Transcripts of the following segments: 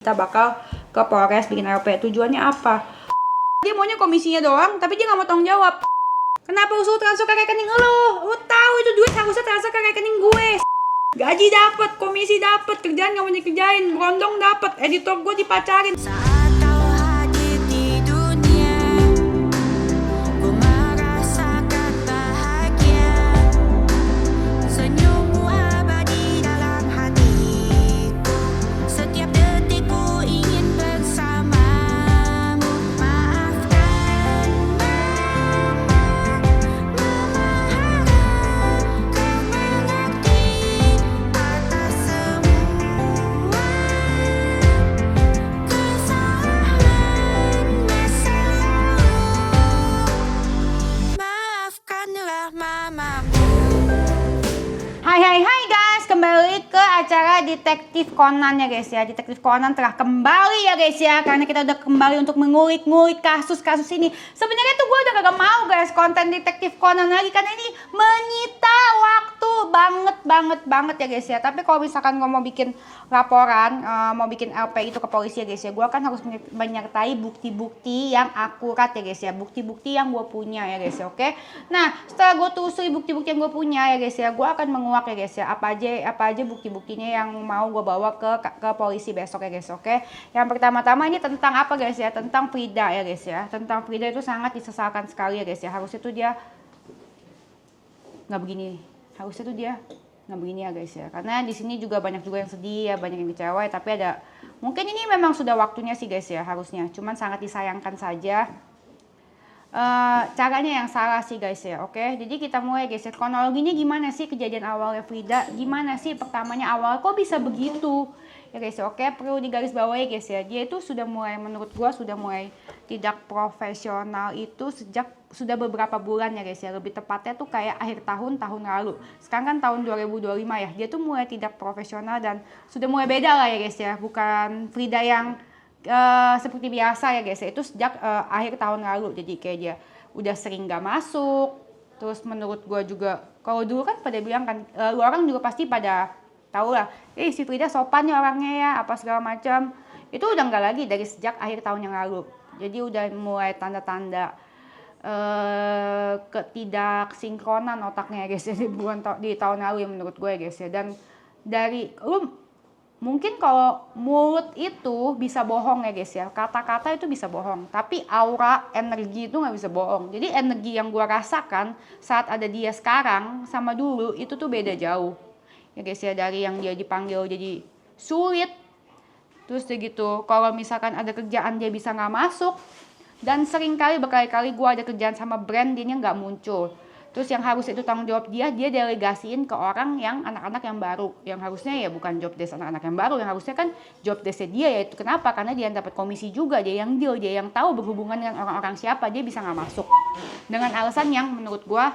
Kita bakal ke Polres bikin LP. Tujuannya apa? Dia maunya komisinya doang, tapi dia nggak mau tanggung jawab. Kenapa usul transfer ke rekening lu? Lu tahu itu duit harusnya transfer ke rekening gue. Gaji dapet, komisi dapet, kerjaan nggak mau dikerjain, berondong dapet, editor gue dipacarin. Hai guys, kembali ke acara Detektif Conan ya guys ya. Detektif Conan telah kembali ya guys ya, karena kita udah kembali untuk mengulik-ngulik kasus-kasus ini. Sebenarnya tuh gue udah gak mau guys konten Detektif Conan lagi, karena ini menyita waktu banget ya guys ya. Tapi kalau misalkan gue mau bikin laporan, mau bikin LP itu ke polisi ya guys ya, gue kan harus menyertai bukti-bukti yang akurat ya guys ya, bukti-bukti yang gue punya ya guys ya. Oke, nah setelah gue telusuri bukti-bukti yang gue punya ya guys ya, gue akan menguak ya guys ya, apa aja bukti-buktinya yang mau gue bawa ke polisi besok ya guys. Oke, yang pertama-tama ini tentang apa guys ya, tentang Frida ya guys ya. Tentang Frida itu sangat disesalkan sekali ya guys ya. Harusnya tuh dia nggak begini, harusnya tuh dia nggak begini ya guys ya, karena di sini juga banyak juga yang sedih ya, banyak yang kecewa, tapi ada mungkin ini memang sudah waktunya sih guys ya, harusnya, cuman sangat disayangkan saja caranya yang salah sih guys ya. Oke, jadi kita mulai guys ya, kronologinya gimana sih kejadian awalnya Frida, gimana sih pertamanya awal kok bisa begitu ya guys ya. Oke, perlu digarisbawahi guys ya, dia itu sudah mulai, menurut gua sudah mulai tidak profesional itu sejak sudah beberapa bulan ya guys ya, lebih tepatnya tuh kayak akhir tahun lalu. Sekarang kan tahun 2025 ya, dia tuh mulai tidak profesional dan sudah mulai beda lah ya guys ya, bukan Frida yang seperti biasa ya guys ya, itu sejak akhir tahun lalu. Jadi kayak dia udah sering gak masuk. Terus menurut gue juga, kalau dulu kan pada bilang kan, lu orang juga pasti pada tahu lah, si Frida sopan nih orangnya ya, apa segala macam. Itu udah nggak lagi dari sejak akhir tahun yang lalu. Jadi udah mulai tanda-tanda ketidaksinkronan otaknya ya guys ya, di tahun lalu ya menurut gue ya guys ya. Dan dari mungkin kalau mulut itu bisa bohong ya guys ya, kata-kata itu bisa bohong, tapi aura, energi itu nggak bisa bohong. Jadi energi yang gue rasakan saat ada dia sekarang sama dulu itu tuh beda jauh ya guys ya. Dari yang dia dipanggil jadi sulit, terus gitu kalau misalkan ada kerjaan dia bisa nggak masuk, dan seringkali berkali-kali gue ada kerjaan sama brand dia nggak muncul. Terus yang harus itu tanggung jawab dia delegasiin ke orang yang anak-anak yang baru, yang harusnya ya bukan job desk anak-anak yang baru, yang harusnya kan job desknya dia. Yaitu kenapa? Karena dia yang dapat komisi juga, dia yang deal, dia yang tahu berhubungan dengan orang-orang siapa, dia bisa nggak masuk dengan alasan yang menurut gue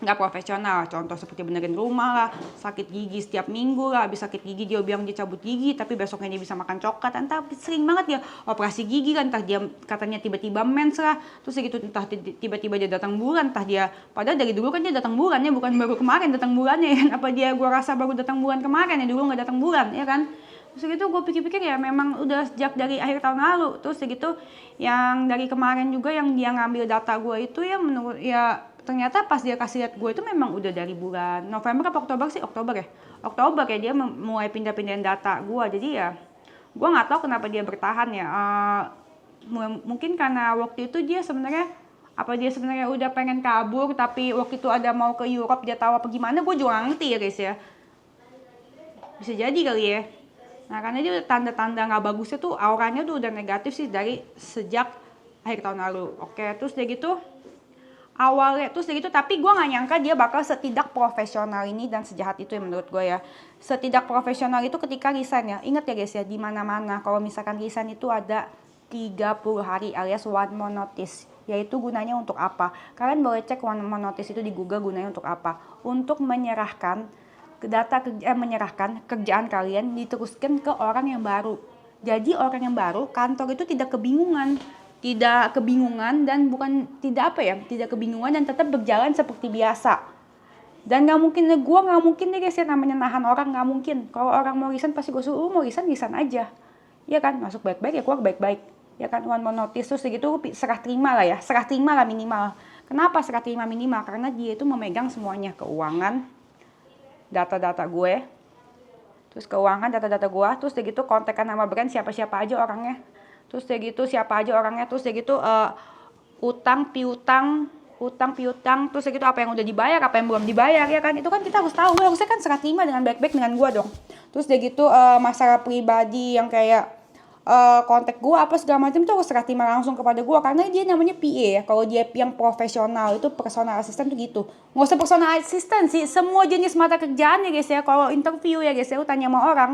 nggak profesional. Contoh seperti benerin rumah lah, sakit gigi setiap minggu lah, habis sakit gigi dia bilang dia cabut gigi, tapi besoknya dia bisa makan coklat. Entah sering banget ya operasi gigi kan, entah dia katanya tiba-tiba mens lah, terus gitu, entah tiba-tiba dia datang bulan, entah dia padahal dari dulu kan dia datang bulannya, bukan baru kemarin datang bulannya ya kan. Apa dia gua rasa baru datang bulan kemarin ya, dulu nggak datang bulan ya kan. Terus gitu gue pikir-pikir ya memang udah sejak dari akhir tahun lalu. Terus gitu yang dari kemarin juga yang dia ngambil data gue itu ya, menurut ya ternyata pas dia kasih lihat gue itu memang udah dari bulan November apa Oktober sih, Oktober ya dia mulai pindah-pindahin data gue. Jadi ya gue nggak tahu kenapa dia bertahan ya, mungkin karena waktu itu dia sebenarnya udah pengen kabur, tapi waktu itu ada mau ke Europe, dia tahu apa gimana, gue juga nggak ngerti ya guys ya, bisa jadi kali ya. Nah karena dia tanda-tanda nggak bagusnya tuh, auranya tuh udah negatif sih dari sejak akhir tahun lalu. Oke, terus dia gitu awalnya terus gitu, tapi gue nggak nyangka dia bakal setidak profesional ini dan sejahat itu ya menurut gue ya. Setidak profesional itu ketika resign ya, ingat ya guys ya, di mana-mana kalau misalkan resign itu ada 30 hari alias one more notice. Yaitu gunanya untuk apa? Kalian boleh cek one more notice itu di Google, gunanya untuk apa? Untuk menyerahkan menyerahkan kerjaan kalian diteruskan ke orang yang baru. Jadi orang yang baru, kantor itu tidak kebingungan dan tidak kebingungan dan tetap berjalan seperti biasa. Dan gue nggak mungkin nih guys ya, namanya nahan orang, nggak mungkin. Kalau orang mau resign pasti gue suruh mau resign aja Iya kan, masuk baik-baik ya keluar baik-baik. Ya kan, one more notice, terus segitu serah terima lah minimal. Kenapa serah terima minimal? Karena dia itu memegang semuanya, keuangan, data-data gue, terus keuangan, data-data gue, terus udah gitu kontekan sama brand siapa-siapa aja orangnya, terus udah gitu siapa aja orangnya, terus udah gitu utang piutang, terus udah gitu apa yang udah dibayar, apa yang belum dibayar, ya kan, itu kan kita harus tahu. Gue harusnya kan serah terima dengan baik-baik dengan gue dong. Terus udah gitu masalah pribadi yang kayak kontak gue apa segala macam tuh harus serah terima langsung kepada gue, karena dia namanya PA ya. Kalau dia yang profesional itu personal assistant tuh gitu. Nggak usah personal assistant sih, semua jenis mata kerjaan ya guys ya. Kalau interview ya guys ya, lu tanya sama orang,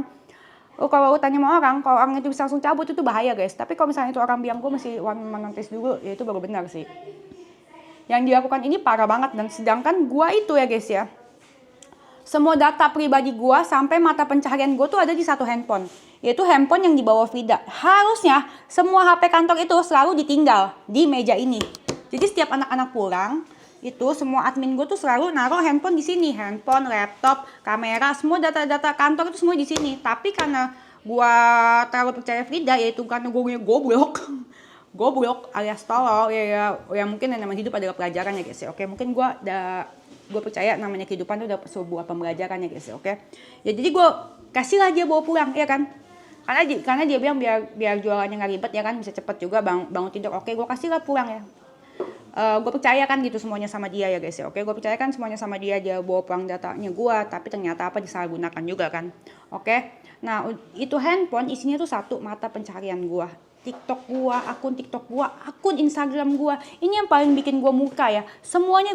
kalau orang itu bisa langsung cabut itu bahaya guys. Tapi kalau misalnya itu orang bilang gue masih one man notice dulu, ya itu baru benar sih. Yang dilakukan ini parah banget, dan sedangkan gue itu ya guys ya, semua data pribadi gue sampai mata pencaharian gue tuh ada di satu handphone, yaitu handphone yang dibawa Frida. Harusnya semua HP kantor itu selalu ditinggal di meja ini. Jadi setiap anak-anak pulang itu semua admin gue tuh selalu naruh handphone di sini, handphone, laptop, kamera, semua data-data kantor itu semua di sini. Tapi karena gue terlalu percaya Frida, yaitu karena gue goblok alias tolol ya mungkin yang namanya hidup adalah pelajaran ya guys ya. Oke, mungkin gue percaya namanya kehidupan itu udah sebuah pembelajaran ya guys ya. Oke, ya jadi gue kasihlah dia bawa pulang ya kan, karena dia bilang biar jualannya nggak ribet ya kan, bisa cepet juga bangun tidur. Oke, gue kasihlah pulang ya. Gue percayakan gitu semuanya sama dia ya guys ya. Oke, gue percayakan semuanya sama dia bawa pulang datanya gue, tapi ternyata apa, disalahgunakan juga kan. Oke, nah itu handphone isinya tuh satu mata pencarian gue, TikTok gua, akun TikTok gua, akun Instagram gua. Ini yang paling bikin gua muka ya. Semuanya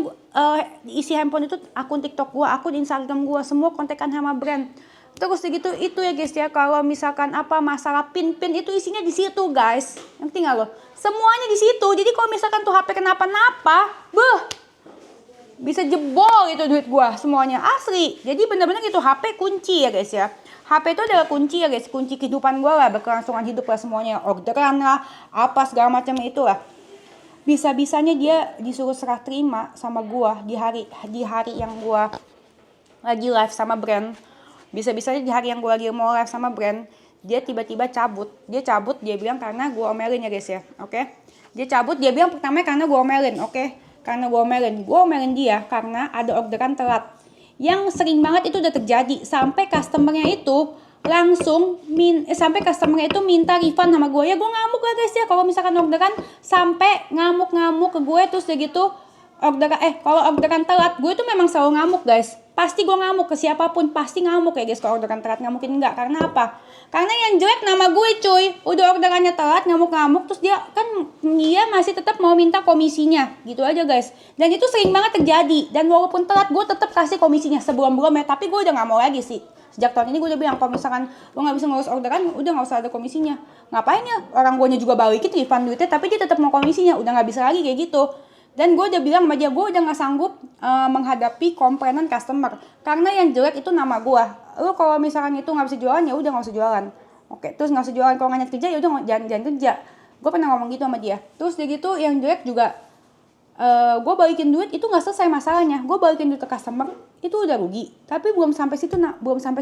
isi handphone itu akun TikTok gua, akun Instagram gua, semua kontekan sama brand. Terus gitu itu ya guys ya, kalau misalkan apa masalah pin itu isinya di situ guys. Ngerti nggak lo? Semuanya di situ. Jadi kalau misalkan tuh HP kenapa-napa, bisa jebol itu duit gua semuanya asli. Jadi bener-bener itu HP kunci ya guys ya. HP itu adalah kunci ya guys, kunci kehidupan gue lah, berkelangsungan hidup lah semuanya, orderan lah, apa segala macam itu lah. Bisa-bisanya dia disuruh serah terima sama gue di hari yang gue lagi live sama brand. Bisa-bisanya di hari yang gue lagi mau live sama brand, dia tiba-tiba cabut. Dia bilang karena gue omelin ya guys ya, oke? Dia cabut, dia bilang pertama karena gue omelin, oke? Karena gue omelin dia karena ada orderan telat. Yang sering banget itu udah terjadi sampai customernya itu minta refund sama gue. Ya gue ngamuk lah guys ya, kalau misalkan orderan sampai ngamuk ke gue, terus udah gitu kalau orderan telat, gue tuh memang selalu ngamuk guys. Pasti gue ngamuk ke siapapun, pasti ngamuk ya guys kalau orderan telat. Nggak mungkin enggak. Karena apa? Karena yang jelek nama gue cuy. Udah orderannya telat, ngamuk-ngamuk, terus dia masih tetap mau minta komisinya. Gitu aja guys. Dan itu sering banget terjadi. Dan walaupun telat, gue tetap kasih komisinya sebelum-belum ya. Tapi gue udah nggak mau lagi sih. Sejak tahun ini gue udah bilang, kalau misalkan lo nggak bisa ngurus orderan, udah nggak usah ada komisinya. Ngapain ya? Orang gue juga balikin refund duitnya, tapi dia tetap mau komisinya. Udah nggak bisa lagi kayak gitu. Dan gue udah bilang sama dia, gue udah gak sanggup menghadapi komplainan customer. Karena yang jelek itu nama gue. Lu kalau misalkan itu gak bisa jualan, ya udah gak usah jualan. Oke, terus gak usah jualan. Kalau gak nyet kerja, ya udah jangan kerja. Gue pernah ngomong gitu sama dia. Terus dia gitu, yang jelek juga, gue balikin duit itu gak selesai masalahnya. Gue balikin duit ke customer, itu udah rugi. Tapi belum sampai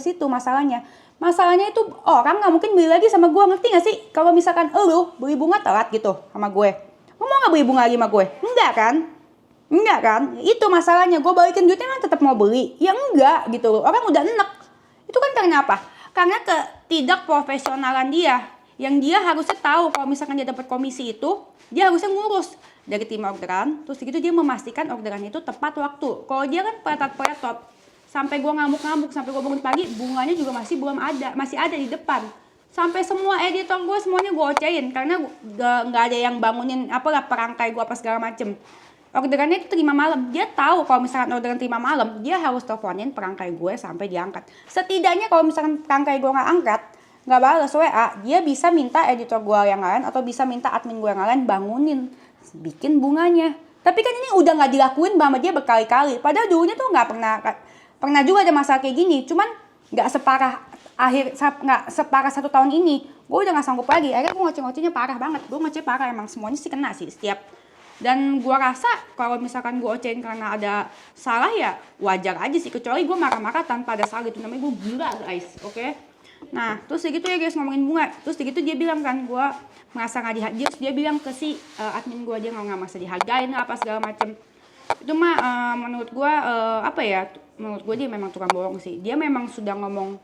situ masalahnya. Masalahnya itu orang gak mungkin beli lagi sama gue, ngerti gak sih? Kalau misalkan lu beli bunga telat gitu sama gue, lo mau gak beli bunga lagi sama gue? Enggak kan? Itu masalahnya. Gue balikin duitnya kan tetap mau beli. Ya enggak gitu. Orang udah enek. Itu kan karena apa? Karena ketidakprofesionalan dia. Yang dia harusnya tahu kalau misalkan dia dapat komisi itu, dia harusnya ngurus dari tim orderan. Terus gitu dia memastikan orderan itu tepat waktu. Kalau dia kan peretot sampai gue ngamuk-ngamuk, sampai gue bangun pagi, bunganya juga masih ada di depan. Sampai semua editor gue semuanya gue ocehin karena nggak ada yang bangunin perangkai gue apa segala macem. Orderannya itu terima malam. Dia tahu kalau misalkan orderan terima malam, dia harus teleponin perangkai gue sampai diangkat. Setidaknya kalau misalkan perangkai gue nggak angkat, nggak balas WA, dia bisa minta editor gue yang lain atau bisa minta admin gue yang lain bangunin, bikin bunganya. Tapi kan ini udah nggak dilakuin sama dia berkali-kali. Padahal dulunya tuh nggak pernah juga ada masalah kayak gini. Cuman nggak separah 1 tahun ini. Gue udah gak sanggup lagi. Akhirnya gue ngoceh-ngocehnya parah banget. Gue ngoceh parah, emang semuanya sih kena sih setiap. Dan gue rasa kalau misalkan gue ocehin karena ada salah ya wajar aja sih. Kecuali gue marah-marah tanpa ada salah, itu namanya gue gila guys. Oke? Nah, terus gitu ya guys ngomongin bunga. Terus gitu dia bilang kan gue merasa nggak dihargai. Dia bilang ke si admin gue, dia nggak merasa dihargain apa segala macem. Itu mah menurut gue apa ya? Menurut gue dia memang tukang bohong sih. Dia memang sudah ngomong,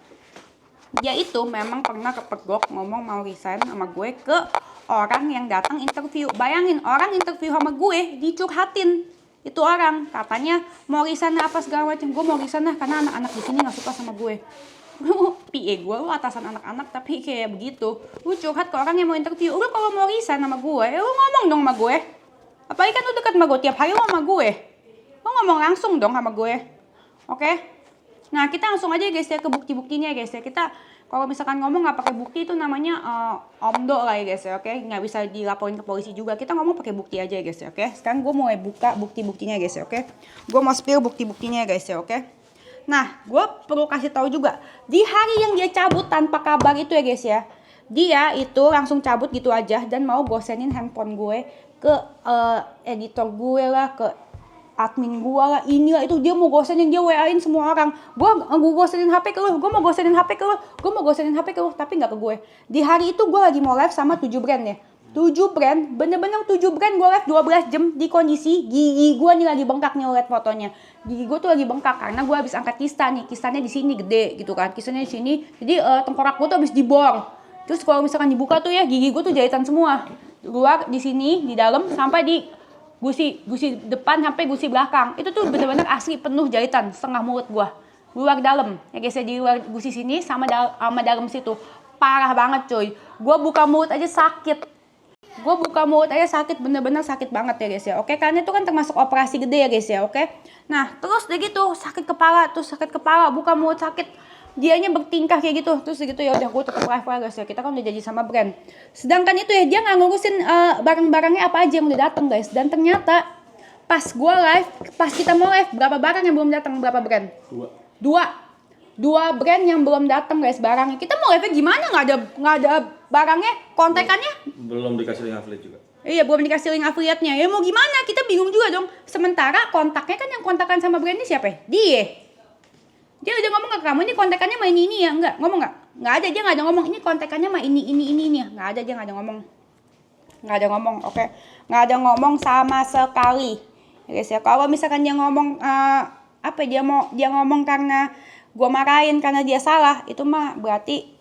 dia itu memang pernah kepergok ngomong mau resign sama gue ke orang yang datang interview. Bayangin orang interview sama gue dicurhatin. Itu orang katanya mau resign apa segala macam. Gue mau resign karena anak-anak di sini nggak suka sama gue. PA gue lu atasan anak-anak tapi kayak begitu. Lu curhat ke orang yang mau interview. Lu kalau mau resign sama gue, lu ngomong dong sama gue. Apalagi kan lu dekat sama gue tiap hari lu sama gue. Lu ngomong langsung dong sama gue. Oke? Nah, kita langsung aja guys ya ke bukti-buktinya guys ya. Kita kalau misalkan ngomong nggak pakai bukti itu namanya omdo lah ya guys ya. Oke? Nggak bisa dilaporin ke polisi juga. Kita ngomong pakai bukti aja guys ya. Oke? Sekarang gue mau buka bukti-buktinya guys ya. Oke? Gue mau spill bukti-buktinya guys ya. Oke? Nah, gue perlu kasih tahu juga, di hari yang dia cabut tanpa kabar itu ya guys ya, dia itu langsung cabut gitu aja dan mau gosenin handphone gue ke editor gue lah, ke admin gue lah, inilah itu dia mau gosenin, dia WA-in semua orang. Gue gosenin HP ke lu, gue mau gosenin HP ke lu, gue mau gosenin HP ke lu, tapi nggak ke gue. Di hari itu gue lagi mau live sama 7 brand ya. 7 brand, bener-bener 7 brand gue live 12 jam di kondisi gigi gue nih lagi bengkak nih, lihat fotonya. Gigi gue tuh lagi bengkak karena gue habis angkat kista nih, kistanya di sini gede gitu kan, kistanya di sini. Jadi tengkorak gue tuh habis dibor. Terus kalau misalkan dibuka tuh ya gigi gue tuh jahitan semua. Luar di sini, di dalam sampai di gusi depan sampai gusi belakang. Itu tuh bener-bener asli penuh jahitan setengah mulut gue. Luar dalam. Ya guys ya, di luar gusi sini sama dalam situ. Parah banget coy. Gue buka mulut aja sakit. Bener-bener sakit banget ya guys ya. Oke, karena itu kan termasuk operasi gede ya guys ya. Oke. Nah, terus udah gitu sakit kepala, buka mulut sakit. Dianya bertingkah kayak gitu. Terus gitu ya udah gue tetap live lah guys ya. Kita kan udah janji sama brand. Sedangkan itu ya dia nggak ngurusin barang-barangnya apa aja yang udah datang guys. Dan ternyata pas gue live, pas kita mau live, berapa barang yang belum datang, berapa brand? Dua brand yang belum datang guys barangnya. Kita mau live gimana nggak ada barangnya, kontekannya belum dikasih link affiliate juga. Iya, belum dikasih link affiliate-nya. Ya mau gimana? Kita bingung juga dong. Sementara kontaknya kan yang kontakan sama brand ini siapa ya? Dia udah ngomong ke kamu ini kontakannya sama ini ya? Enggak, ngomong enggak? Enggak ada, dia enggak ada ngomong ini kontakannya sama ini ya. Enggak ada, dia enggak ada ngomong. Oke. Enggak ada ngomong sama sekali. Ya guys ya, kalau misalkan dia ngomong dia ngomong karena gue marahin karena dia salah, itu mah berarti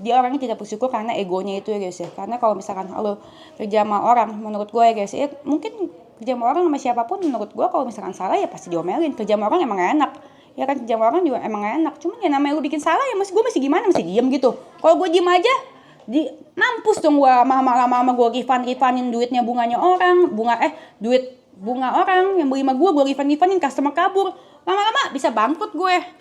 dia orangnya tidak bersyukur karena egonya itu ya guys ya. Karena kalau misalkan lo kerja sama orang, menurut gue ya guys ya, mungkin kerja sama orang sama siapapun, menurut gue kalau misalkan salah ya pasti diomelin. Kerja sama orang emang gak enak ya kan, kerja sama orang juga emang gak enak. Cuman ya namanya lu bikin salah ya gue masih gimana, masih diem gitu. Kalau gue diem aja mampus dong gue lama-lama gue rifanin duitnya bunganya orang, duit bunga orang yang beli sama gue rifanin, customer kabur, lama-lama bisa bangkrut gue.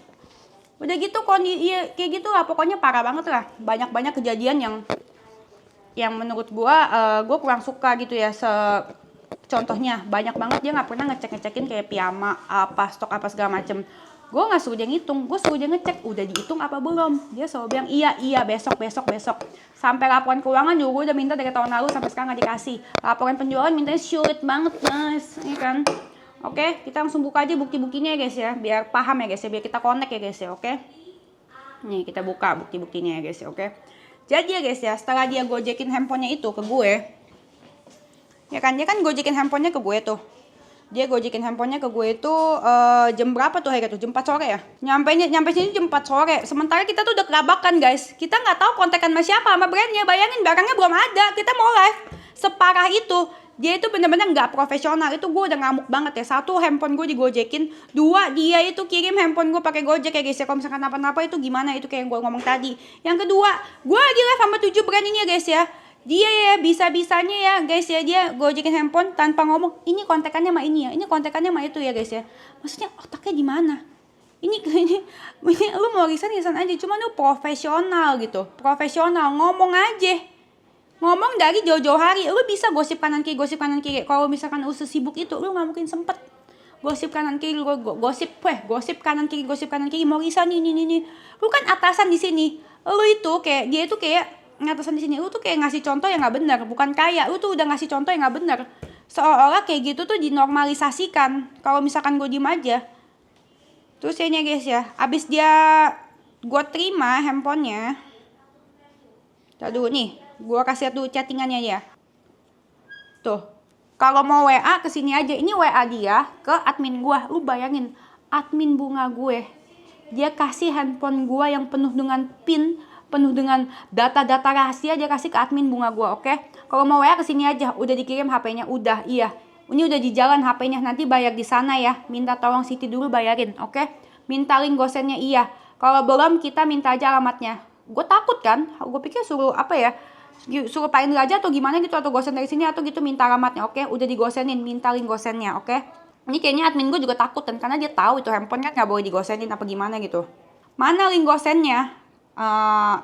Udah gitu kayak gitu lah, pokoknya parah banget lah. Banyak kejadian yang menurut gue kurang suka gitu ya. Contohnya banyak banget dia nggak pernah ngecekin kayak piyama apa stok apa segala macem. Gue nggak suruh dia ngitung, gue suruh dia ngecek udah dihitung apa belum. Dia selalu bilang iya besok. Sampai laporan keuangan juga gue udah minta dari tahun lalu sampai sekarang nggak dikasih. Laporan penjualan mintanya sulit banget guys, ya kan. Oke, kita langsung buka aja bukti-buktinya ya guys ya, biar paham ya guys ya, biar kita connect ya guys ya. Oke, nih kita buka bukti-buktinya ya guys ya. Oke, jadi ya guys ya, setelah dia gojekin handphonenya itu ke gue, ya kan, dia kan gojekin handphonenya ke gue tuh. Dia gojekin handphonenya ke gue itu jam berapa tuh hari itu? Jam 4 sore ya? Nyampe sini jam 4 sore. Sementara kita tuh udah kelabakan guys. Kita nggak tahu kontekan sama siapa, sama brandnya. Bayangin barangnya belum ada. Kita mau live. Separah itu. Dia itu bener-bener nggak profesional. Itu gue udah ngamuk banget ya. Satu, handphone gue digojekin. Dua, dia itu kirim handphone gue pakai Gojek ya guys ya. Kalau misalkan apa-apa itu gimana, itu kayak yang gue ngomong tadi. Yang kedua, gue lagi live sama 7 brand ini ya guys ya. Dia ya bisa-bisanya ya guys ya, dia gojekin handphone tanpa ngomong ini kontekannya sama ini ya, ini kontekannya sama itu ya guys ya. Maksudnya otaknya di mana? Ini lu mau resign aja, cuma lu profesional gitu. Profesional, ngomong aja. Ngomong dari jauh-jauh hari. Lu bisa gosip kanan kiri. Kalau misalkan lu sesibuk itu, lu gak mungkin sempet gosip kanan kiri, gosip kanan kiri, mau resign ini. Lu kan atasan di sini. Lu itu kayak dia itu kayak ngatasan di sini, lu tuh kayak ngasih contoh yang nggak benar, bukan kayak lu tuh udah ngasih contoh yang nggak benar, seolah-olah kayak gitu tuh dinormalisasikan. Kalau misalkan gue diem aja, terus ya guys ya, abis dia gue terima handphonenya. Tadi dulu nih, gue kasih lihat dulu chattingannya ya. Tuh, kalau mau WA kesini aja. Ini WA dia ke admin gue. Lu bayangin, admin bunga gue, dia kasih handphone gue yang penuh dengan PIN, penuh dengan data-data rahasia, dia kasih ke admin bunga gue, oke? Kalau mau WA kesini aja. Udah dikirim HP-nya, udah, iya. Ini udah di jalan HP-nya, nanti bayar di sana ya. Minta tolong Siti dulu bayarin, oke? Minta link gosennya, iya. Kalau belum, kita minta aja alamatnya. Gue takut kan, gue pikir suruh apa ya, suruh Pak Indra aja atau gimana gitu, atau gosen dari sini atau gitu, minta alamatnya, oke? Udah digosenin, minta link gosennya, oke? Ini kayaknya admin gue juga takut kan, karena dia tahu itu handphone kan nggak boleh digosenin apa gimana gitu. Mana link gosennya?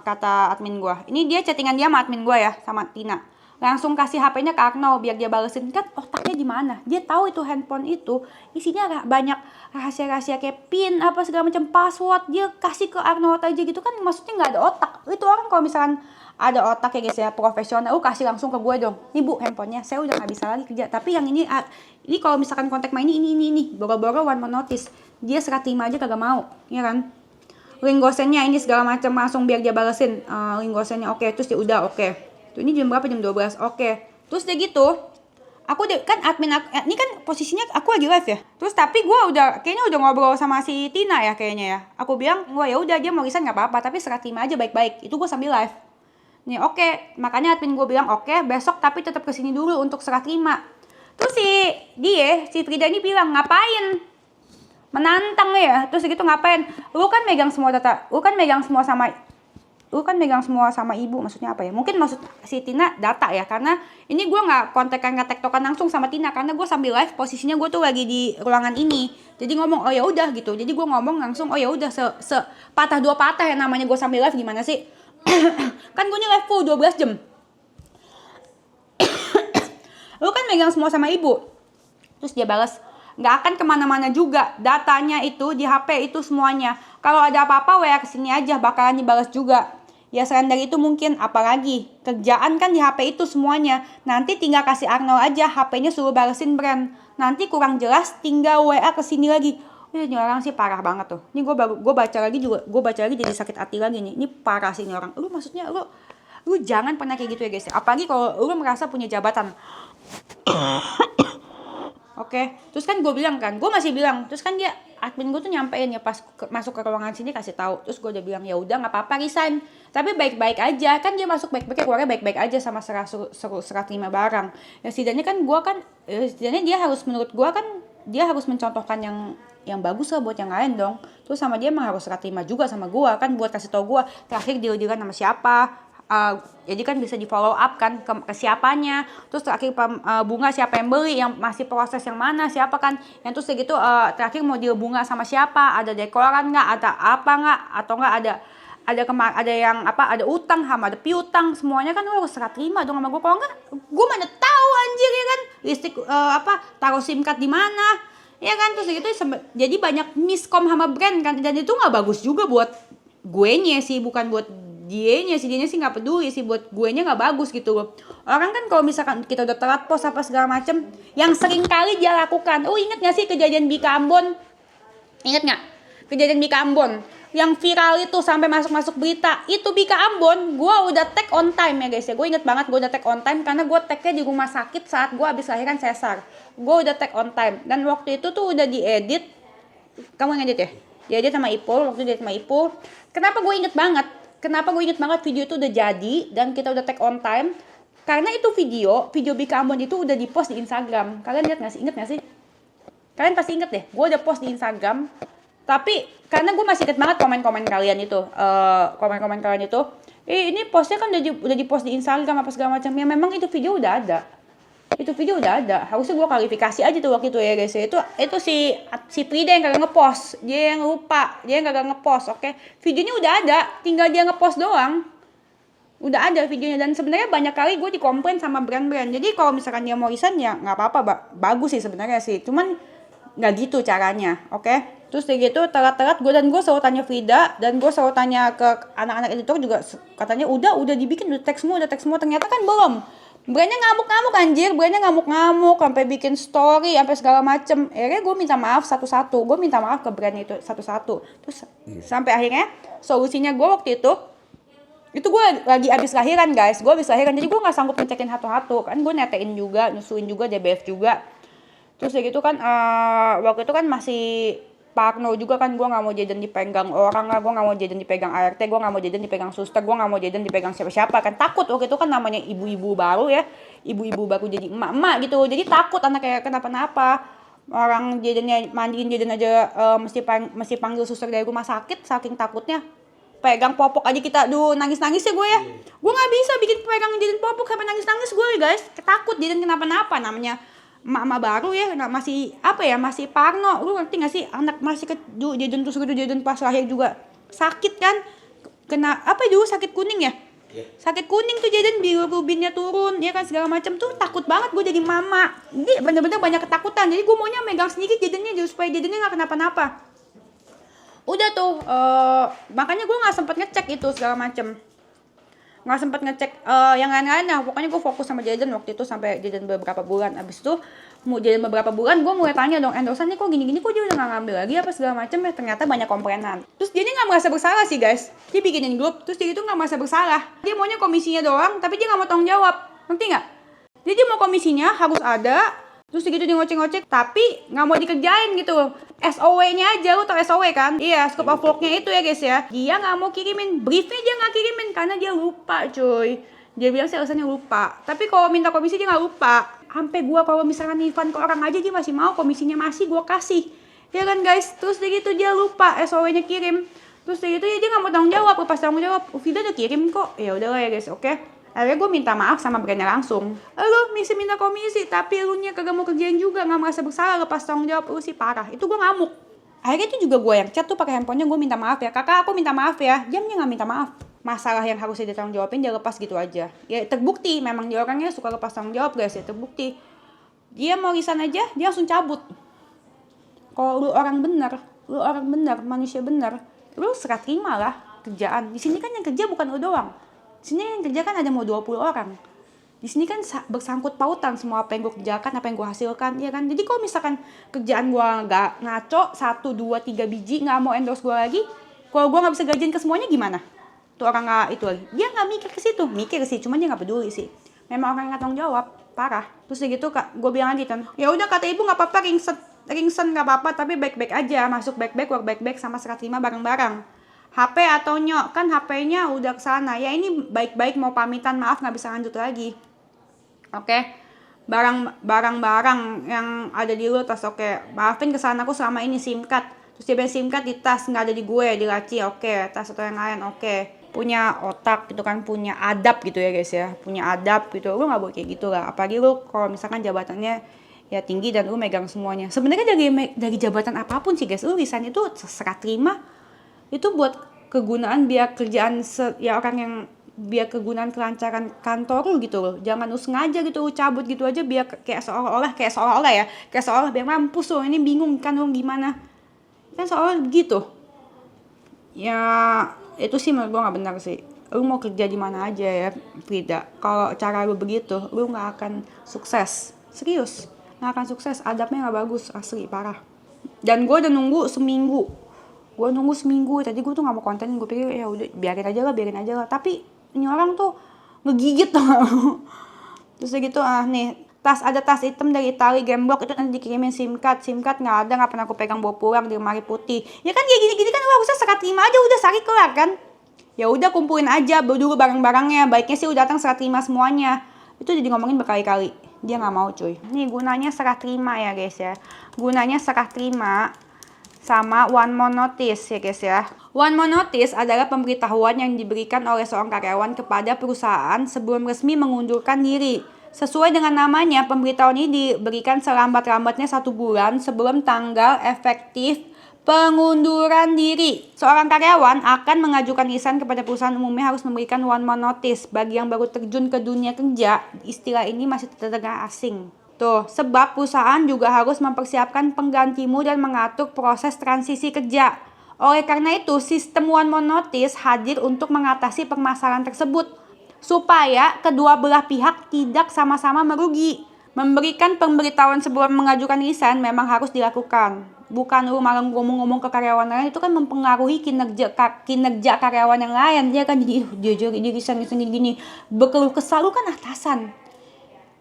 Kata admin gue. Ini dia chattingan dia sama admin gue ya, sama Tina. Langsung kasih HP-nya ke Arno biar dia balesin. Kan otaknya di mana? Dia tahu itu handphone itu isinya banyak rahasia-rahasia kayak PIN apa segala macam, password. Dia kasih ke Arno aja gitu kan, maksudnya nggak ada otak. Itu orang kalau misalkan ada otak ya guys ya, profesional, kasih langsung ke gue dong. Nih Bu, handphonenya saya udah nggak bisa lagi kerja. Tapi yang ini kalau misalkan kontak main ini. Boro-boro one more notice. Dia serah terima aja kagak mau, ya kan? Link gosennya ini segala macam langsung biar dia balesin. Link gosennya oke. Terus dia udah oke. Tuh ini jam berapa? Jam 12. Oke. Terus dia gitu. Aku kan admin aku, ini kan posisinya aku lagi live ya. Terus tapi gue kayaknya udah ngobrol sama si Tina ya kayaknya ya. Aku bilang, wah ya udah dia mau resign nggak apa-apa, tapi serah terima aja baik-baik. Itu gue sambil live. Nih oke. Makanya admin gue bilang oke, besok tapi tetap kesini dulu untuk serah terima. Terus si Frida ini bilang, ngapain? Menantang ya. Terus gitu ngapain? Lu kan megang semua data. Lu kan megang semua sama ibu, maksudnya apa ya? Mungkin maksud si Tina data ya, karena ini gue nggak tektokan langsung sama Tina, karena gue sambil live posisinya gue tuh lagi di ruangan ini, jadi ngomong oh ya udah gitu, jadi gue ngomong langsung oh ya udah patah dua patah ya namanya gue sambil live, gimana sih? Kan gue ini live full 12 jam. Lu kan megang semua sama ibu. Terus dia balas, nggak akan kemana-mana juga, datanya itu di HP itu semuanya. Kalau ada apa-apa WA kesini aja, bakalan dibalas juga. Ya selain dari itu mungkin apalagi, kerjaan kan di HP itu semuanya. Nanti tinggal kasih Arnold aja, HP-nya suruh balesin brand. Nanti kurang jelas, tinggal WA kesini lagi. Ini orang sih parah banget tuh. Ini gue baca lagi jadi sakit hati lagi nih. Ini parah sih ini orang. Lu maksudnya lu jangan pernah kayak gitu ya guys. Apalagi kalau lu merasa punya jabatan. Oke, terus kan gue bilang kan, gue masih bilang, terus kan dia admin gue tuh nyampein ya pas masuk ke ruangan sini kasih tahu, terus gue udah bilang ya udah nggak apa-apa resign, tapi baik-baik aja kan, dia masuk baik-baik, keluarnya baik-baik aja sama serah terima barang. Ya setidaknya kan gue kan, setidaknya dia harus menurut gue kan dia harus mencontohkan yang bagus lah buat yang lain dong. Terus sama dia emang harus serah terima juga sama gue kan, buat kasih tau gue terakhir deal-dealan sama siapa. Jadi kan bisa di follow up kan ke siapanya, terus terakhir bunga siapa yang beli, yang masih proses yang mana siapa kan, yang terus gitu terakhir mau deal bunga sama siapa, ada dekoran nggak, ada apa nggak, atau nggak ada yang apa, ada utang sama ada piutang, semuanya kan lo harus serah terima dong sama gue. Kalau nggak gue mana tahu anjir ya kan, listrik taruh SIM card di mana ya kan. Terus gitu jadi banyak miskom sama brand kan, dan itu nggak bagus juga buat gue nya sih, bukan buat dianya sih nggak peduli sih, buat gue nya nggak bagus gitu loh. Orang kan kalau misalkan kita udah telat pos apa segala macem, yang sering kali dia lakukan. Inget nggak sih kejadian Bika Ambon? Ingat nggak kejadian Bika Ambon yang viral itu sampai masuk berita? Itu Bika Ambon, gue udah tag on time ya guys ya. Gue inget banget gue udah tag on time karena gue tagnya di rumah sakit saat gue habis lahiran sesar. Gue udah tag on time dan waktu itu tuh udah diedit. Kamu yang edit ya? Diedit sama Ipul, waktu diedit sama Ipul. Kenapa gue inget banget video itu udah jadi dan kita udah tag on time? Karena itu video Bika Ambon itu udah dipost di Instagram. Kalian lihat nggak sih? Inget nggak sih? Kalian pasti inget deh. Gue udah post di Instagram. Tapi karena gue masih inget banget komen-komen kalian itu, ini postnya kan udah dipost di Instagram apa segala macam. Ya memang itu video udah ada. Harusnya gue klarifikasi aja tuh waktu itu ya guys. Itu si Frida yang kagak ngepost. Dia yang lupa, dia yang kagak ngepost. Oke. Videonya udah ada, tinggal dia ngepost doang. Udah ada videonya, dan sebenarnya banyak kali gue dikomplain sama brand-brand. Jadi kalau misalkan dia mau resign ya nggak apa-apa, bagus sih sebenarnya sih. Cuman nggak gitu caranya, oke? Terus kayak gitu telat-telat gue selalu tanya Frida, dan gue selalu tanya ke anak-anak editor juga, katanya udah dibikin, udah tag semua, ternyata kan belum. Brandnya ngamuk-ngamuk anjir, brandnya ngamuk-ngamuk, sampai bikin story, sampai segala macem. Akhirnya gue minta maaf satu-satu, gue minta maaf ke brand itu satu-satu. Terus sampai akhirnya solusinya gue waktu itu gue lagi abis lahiran guys, gue abis lahiran, jadi gue nggak sanggup ngecekin satu-satu, kan gue netein juga, nyusuin juga, DBF juga. Terus ya gitu kan, waktu itu kan masih Parno juga kan, gue nggak mau jajan dipegang orang lah, gue nggak mau jajan dipegang ART, gue nggak mau jajan dipegang suster, gue nggak mau jajan dipegang siapa-siapa, kan takut waktu itu kan, namanya ibu-ibu baru ya, ibu-ibu baru jadi emak-emak gitu, jadi takut anak kayak kenapa-napa. Orang jajannya mandiin jajan aja mesti panggil suster dari rumah sakit, saking takutnya. Pegang popok aja kita, nangis-nangis ya gue ya, gue nggak bisa bikin pegang jajan popok sampai nangis-nangis gue guys, ketakut jajan kenapa-napa, namanya emak-emak baru ya, masih apa ya, masih parno. Lu ngerti gak sih, anak masih jajan terus gitu, jajan pas lahir juga sakit kan, kena apa itu, sakit kuning ya, sakit kuning tuh jajan, bilirubinnya turun ya kan, segala macam tuh, takut banget gue jadi mama. Jadi bener-bener banyak ketakutan, jadi gue maunya megang sendiri jajannya supaya jajannya nggak kenapa-napa. Udah tuh, makanya gue nggak sempet ngecek itu segala macem, nggak sempet ngecek yang lain-lain lah. Pokoknya gue fokus sama jajan waktu itu sampai jajan beberapa bulan. Abis itu mau jajan beberapa bulan, gue mulai tanya dong, endorsan nih kok gini-gini, kok dia udah nggak ngambil lagi apa segala macem ya. Ternyata banyak komplainan. Terus dia nggak merasa bersalah sih guys, dia bikinin grup, terus dia itu nggak merasa bersalah, dia maunya komisinya doang, tapi dia nggak mau tanggung jawab, ngerti nggak? Jadi dia mau komisinya harus ada, terus segitu dia ngocek-ngocek, tapi nggak mau dikerjain gitu. SOW-nya aja, lu tau SOW kan? Iya, scope of work-nya itu ya guys ya. Dia nggak mau kirimin, briefnya dia nggak kirimin karena dia lupa cuy. Dia bilang sih alasannya lupa. Tapi kalau minta komisi dia nggak lupa. Sampai gua kalau misalkan Ivan ke orang aja dia masih mau, komisinya masih gua kasih. Ya kan guys? Terus dia gitu dia lupa SOW-nya kirim. Terus dia gitu ya dia nggak mau tanggung jawab, lepas tanggung jawab. Vida udah kirim kok. Ya udahlah ya guys, oke. Akhirnya gue minta maaf sama brandnya langsung. Lu misi minta komisi, tapi lu nya kagak mau kerjain juga, nggak merasa bersalah, lepas tanggung jawab, lu sih parah. Itu gue ngamuk. Akhirnya itu juga gue yang chat tuh pakai handphonenya, gue minta maaf ya, kakak aku minta maaf ya. Jamnya nggak minta maaf. Masalah yang harusnya dia tanggung jawabin dia lepas gitu aja. Ya terbukti memang dia orangnya suka lepas tanggung jawab guys ya, terbukti. Dia mau resign aja, dia langsung cabut. Kalau lu orang bener, manusia bener, lu serah terima lah kerjaan. Di sini kan yang kerja bukan lu doang. Di sini yang kerja kan ada mau 20 orang. Di sini kan bersangkut pautan semua apa yang gue kerjakan, apa yang gue hasilkan, ya kan. Jadi kalau misalkan kerjaan gue nggak ngaco, 1, 2, 3 biji nggak mau endorse gue lagi, kalau gue nggak bisa gajiin ke semuanya gimana? Tuh orang nggak itu lagi. Dia nggak mikir sih, cuman dia nggak peduli sih. Memang orang nggak tanggung jawab, parah. Terus gitu kak, gue bilang aja kan, ya udah kata ibu nggak apa-apa, ringsen nggak apa-apa, tapi baik-baik aja, masuk baik-baik, work baik-baik, sama serah terima bareng-barang. HP atau nyok, kan HP-nya udah kesana. Ya ini baik-baik mau pamitan, maaf nggak bisa lanjut lagi. Oke. Barang-barang yang ada di lu tas, oke. Maafin kesalahan aku selama ini, SIM card. Terus dia bilang SIM card di tas, nggak ada di gue, di laci, oke. Tas atau yang lain, oke. Punya otak gitu kan, punya adab gitu ya guys ya. Punya adab gitu, lu nggak boleh kayak gitu lah. Apalagi lu kalau misalkan jabatannya ya tinggi dan lu megang semuanya. Sebenarnya dari jabatan apapun sih guys, lu resign itu serah terima. Itu buat kegunaan biar kerjaan ya orang yang biar kegunaan kelancaran kantor lu gitu loh. Jangan lu sengaja gitu lu cabut gitu aja biar kayak seolah-olah biar mampus lo, ini bingung kan lu gimana. Kan seolah begitu. Ya itu sih menurut gue nggak benar sih. Lu mau kerja di mana aja ya Frida, kalau cara lu begitu lu nggak akan sukses, serius nggak akan sukses. Adabnya nggak bagus, asli parah. Dan gue udah nunggu seminggu tadi. Gue tuh nggak mau konten, gue pikir ya udah biarin aja lah, tapi ini orang tuh ngegigit tuh. Terus gitu nih, ada tas hitam dari Itali gembok, itu nanti dikirimin SIM card nggak ada, nggak pernah aku pegang bawa pulang di lemari putih. Ya kan kayak gini kan lu harusnya serah terima aja, udah sari kelar kan. Ya udah kumpulin aja dulu barang-barangnya, baiknya sih udah datang serah terima semuanya. Itu udah ngomongin berkali-kali, dia nggak mau cuy. Nih gunanya serah terima ya guys ya, gunanya serah terima sama one more notice ya guys ya. One more notice adalah pemberitahuan yang diberikan oleh seorang karyawan kepada perusahaan sebelum resmi mengundurkan diri. Sesuai dengan namanya, pemberitahuan ini diberikan selambat-lambatnya 1 bulan sebelum tanggal efektif pengunduran diri. Seorang karyawan akan mengajukan resign kepada perusahaan, umumnya harus memberikan one more notice. Bagi yang baru terjun ke dunia kerja, istilah ini masih terdengar asing. Tuh, sebab perusahaan juga harus mempersiapkan penggantimu dan mengatur proses transisi kerja. Oleh karena itu, sistem one more notice hadir untuk mengatasi permasalahan tersebut. supaya kedua belah pihak tidak sama-sama merugi. Memberikan pemberitahuan sebelum mengajukan resign memang harus dilakukan. Bukan lu malah ngomong-ngomong ke karyawan lain, itu kan mempengaruhi kinerja karyawan yang lain. Dia kan jadi dia resign gini, berkeluh kesah. Lu kan atasan.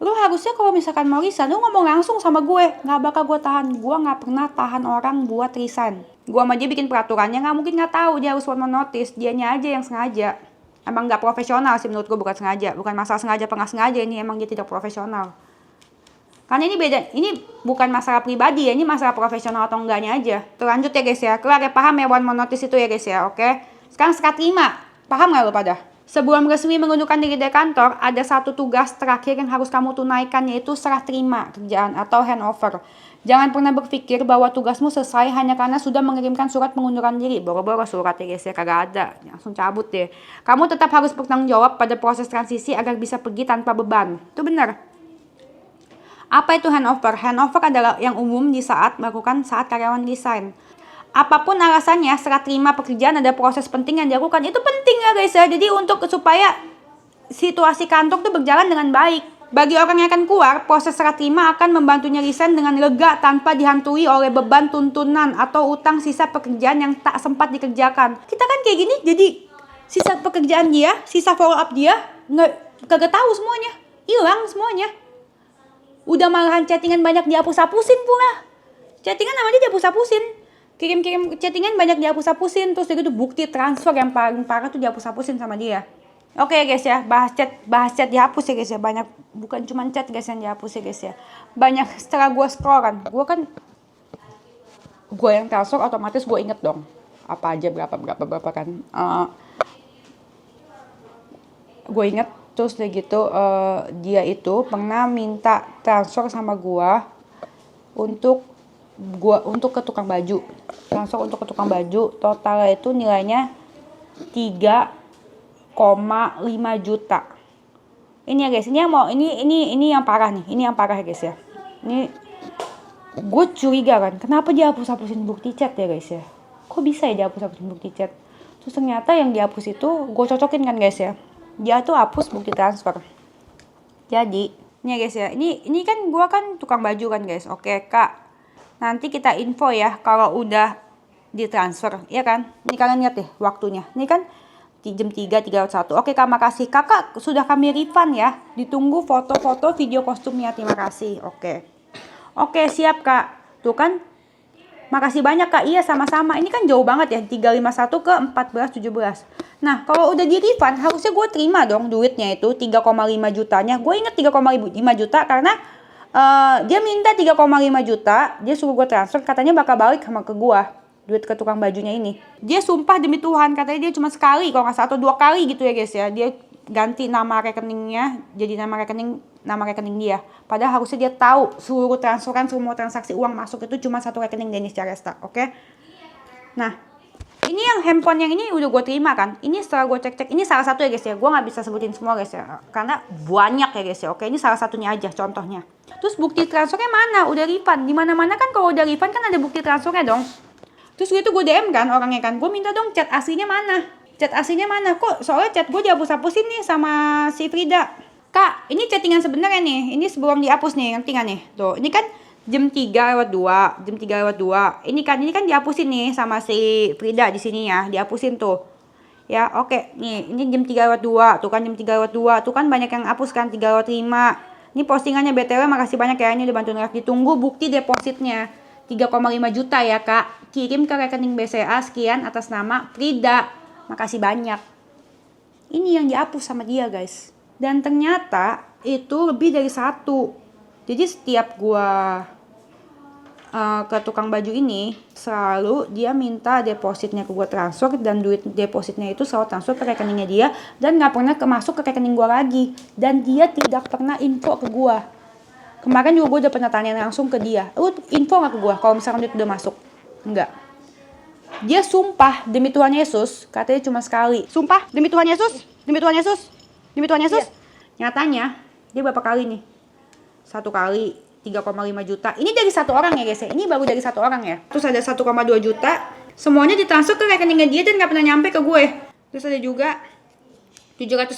Lu harusnya kalau misalkan mau resign, lu ngomong langsung sama gue. Nggak bakal gue tahan. Gue nggak pernah tahan orang buat resign. Gue sama dia bikin peraturannya, nggak mungkin nggak tahu. Dia harus one notice. Dianya aja yang sengaja. Emang nggak profesional sih menurut gue, bukan sengaja. Bukan masalah sengaja apa nggak sengaja, ini emang dia tidak profesional. Karena ini beda, ini bukan masalah pribadi ya, ini masalah profesional atau enggaknya aja. Terlanjut ya guys ya, keluar ya, paham ya one more notice itu ya guys ya, oke? Sekarang sekat 5, paham gak lo pada? Sebelum resmi mengundurkan diri dari kantor, ada satu tugas terakhir yang harus kamu tunaikan, yaitu serah terima kerjaan atau handover. Jangan pernah berpikir bahwa tugasmu selesai hanya karena sudah mengirimkan surat pengunduran diri. Boro-boro surat ya guys ya, kagak ada, langsung cabut deh. Kamu tetap harus bertanggung jawab pada proses transisi agar bisa pergi tanpa beban. Itu benar. Apa itu handover? Handover adalah yang umum melakukan saat karyawan resign. Apapun alasannya, serah terima pekerjaan ada proses penting yang dilakukan. Itu penting ya guys ya. Jadi untuk supaya situasi kantor itu berjalan dengan baik. Bagi orang yang akan keluar, proses serah terima akan membantunya resign dengan lega tanpa dihantui oleh beban tuntunan atau utang sisa pekerjaan yang tak sempat dikerjakan. Kita kan kayak gini, jadi sisa pekerjaan dia, sisa follow up dia, kagak tahu semuanya, hilang semuanya. Udah malahan chattingan banyak dihapus-hapusin pula. Chattingan namanya dihapus-hapusin. Kirim-kirim chattingan banyak dihapus-hapusin. Terus gitu bukti transfer yang paling parah tuh dihapus-hapusin sama dia. Oke guys ya, bahas chat dihapus ya guys ya. Banyak, bukan cuma chat guys yang dihapus ya guys ya. Banyak setelah gue scroll kan. Gue yang transfer otomatis gue inget dong. Apa aja berapa kan. Gue inget. Terus udah gitu dia itu pernah minta transfer sama gua untuk ke tukang baju. Transfer untuk ke tukang baju, totalnya itu nilainya 3,5 juta. Ini ya guys, ini yang parah nih. Ini yang parah ya guys ya. Ini gue curiga kan, kenapa dia hapus-hapusin bukti chat ya guys ya? Kok bisa ya dia hapus-hapusin bukti chat? Terus ternyata yang dihapus itu gue cocokin kan guys ya. Dia tuh hapus bukti transfer. Jadi, ini ya guys ya. Ini kan gua kan tukang baju kan guys. Oke, Kak. Nanti kita info ya kalau udah ditransfer, ya kan? Ini kalian lihat deh waktunya. Ini kan jam 3.31. Oke, Kak, makasih. Kakak sudah kami refund ya. Ditunggu foto-foto video kostumnya. Terima kasih. Oke, siap, Kak. Tuh kan. Makasih banyak Kak, iya sama-sama. Ini kan jauh banget ya, 351 ke 1417. Nah, kalau udah di refund, harusnya gue terima dong duitnya itu, 3,5 jutanya. Gue inget 3,5 juta karena dia minta 3,5 juta, dia suruh gue transfer, katanya bakal balik sama ke gue. Duit ke tukang bajunya ini. Dia sumpah demi Tuhan, katanya dia cuma sekali, kalau nggak salah, atau 2 kali gitu ya guys ya. Dia ganti nama rekeningnya, jadi nama rekening dia. Padahal harusnya dia tahu seluruh transferan, semua transaksi uang masuk itu cuma satu rekening Dennis Caresta, oke? Nah, ini yang handphone yang ini udah gue terima kan. Ini setelah gue cek-cek, ini salah satu ya guys ya. Gue nggak bisa sebutin semua guys ya, karena banyak ya guys ya. Oke, ini salah satunya aja contohnya. Terus bukti transfernya mana? Udah refund. Di mana-mana kan kalau udah refund kan ada bukti transfernya dong. Terus gue DM kan orangnya kan. Gue minta dong chat aslinya mana? Chat aslinya mana? Kok soalnya chat gue dihapus-hapusin nih sama si Frida. Kak, ini chattingan sebenarnya nih. Ini sebelum dihapus nih, ngerti gak nih? Tuh, ini kan jam 3.02. Ini kan dihapusin nih sama si Frida di sini ya. Dihapusin tuh. Ya, oke. Nih, ini jam 3.02. Tuh kan jam 3.02. Tuh kan banyak yang hapus kan 3.05. Ini postingannya BTW, makasih banyak ya. Ini udah bantuin Ref. Ditunggu bukti depositnya. 3,5 juta ya, Kak. Kirim ke rekening BCA sekian atas nama Frida. Makasih banyak. Ini yang dihapus sama dia, guys. Dan ternyata itu lebih dari 1. Jadi setiap gua ke tukang baju ini, selalu dia minta depositnya ke gua transfer, dan duit depositnya itu selalu transfer ke rekeningnya dia, dan gak pernah masuk ke rekening gua lagi. Dan dia tidak pernah info ke gua. Kemarin juga gua udah pernah tanya langsung ke dia, lu info gak ke gua kalau misalkan duit udah masuk? Enggak. Dia sumpah demi Tuhan Yesus, katanya cuma sekali. Sumpah demi Tuhan Yesus, demi Tuhan Yesus. Iya. Nyatanya dia berapa kali nih? 1 kali 3,5 juta. Ini dari 1 orang ya guys ya. Ini baru dari 1 orang ya. Terus ada 1,2 juta. Semuanya ditransfer ke rekeningnya dia dan gak pernah nyampe ke gue. Terus ada juga 700.000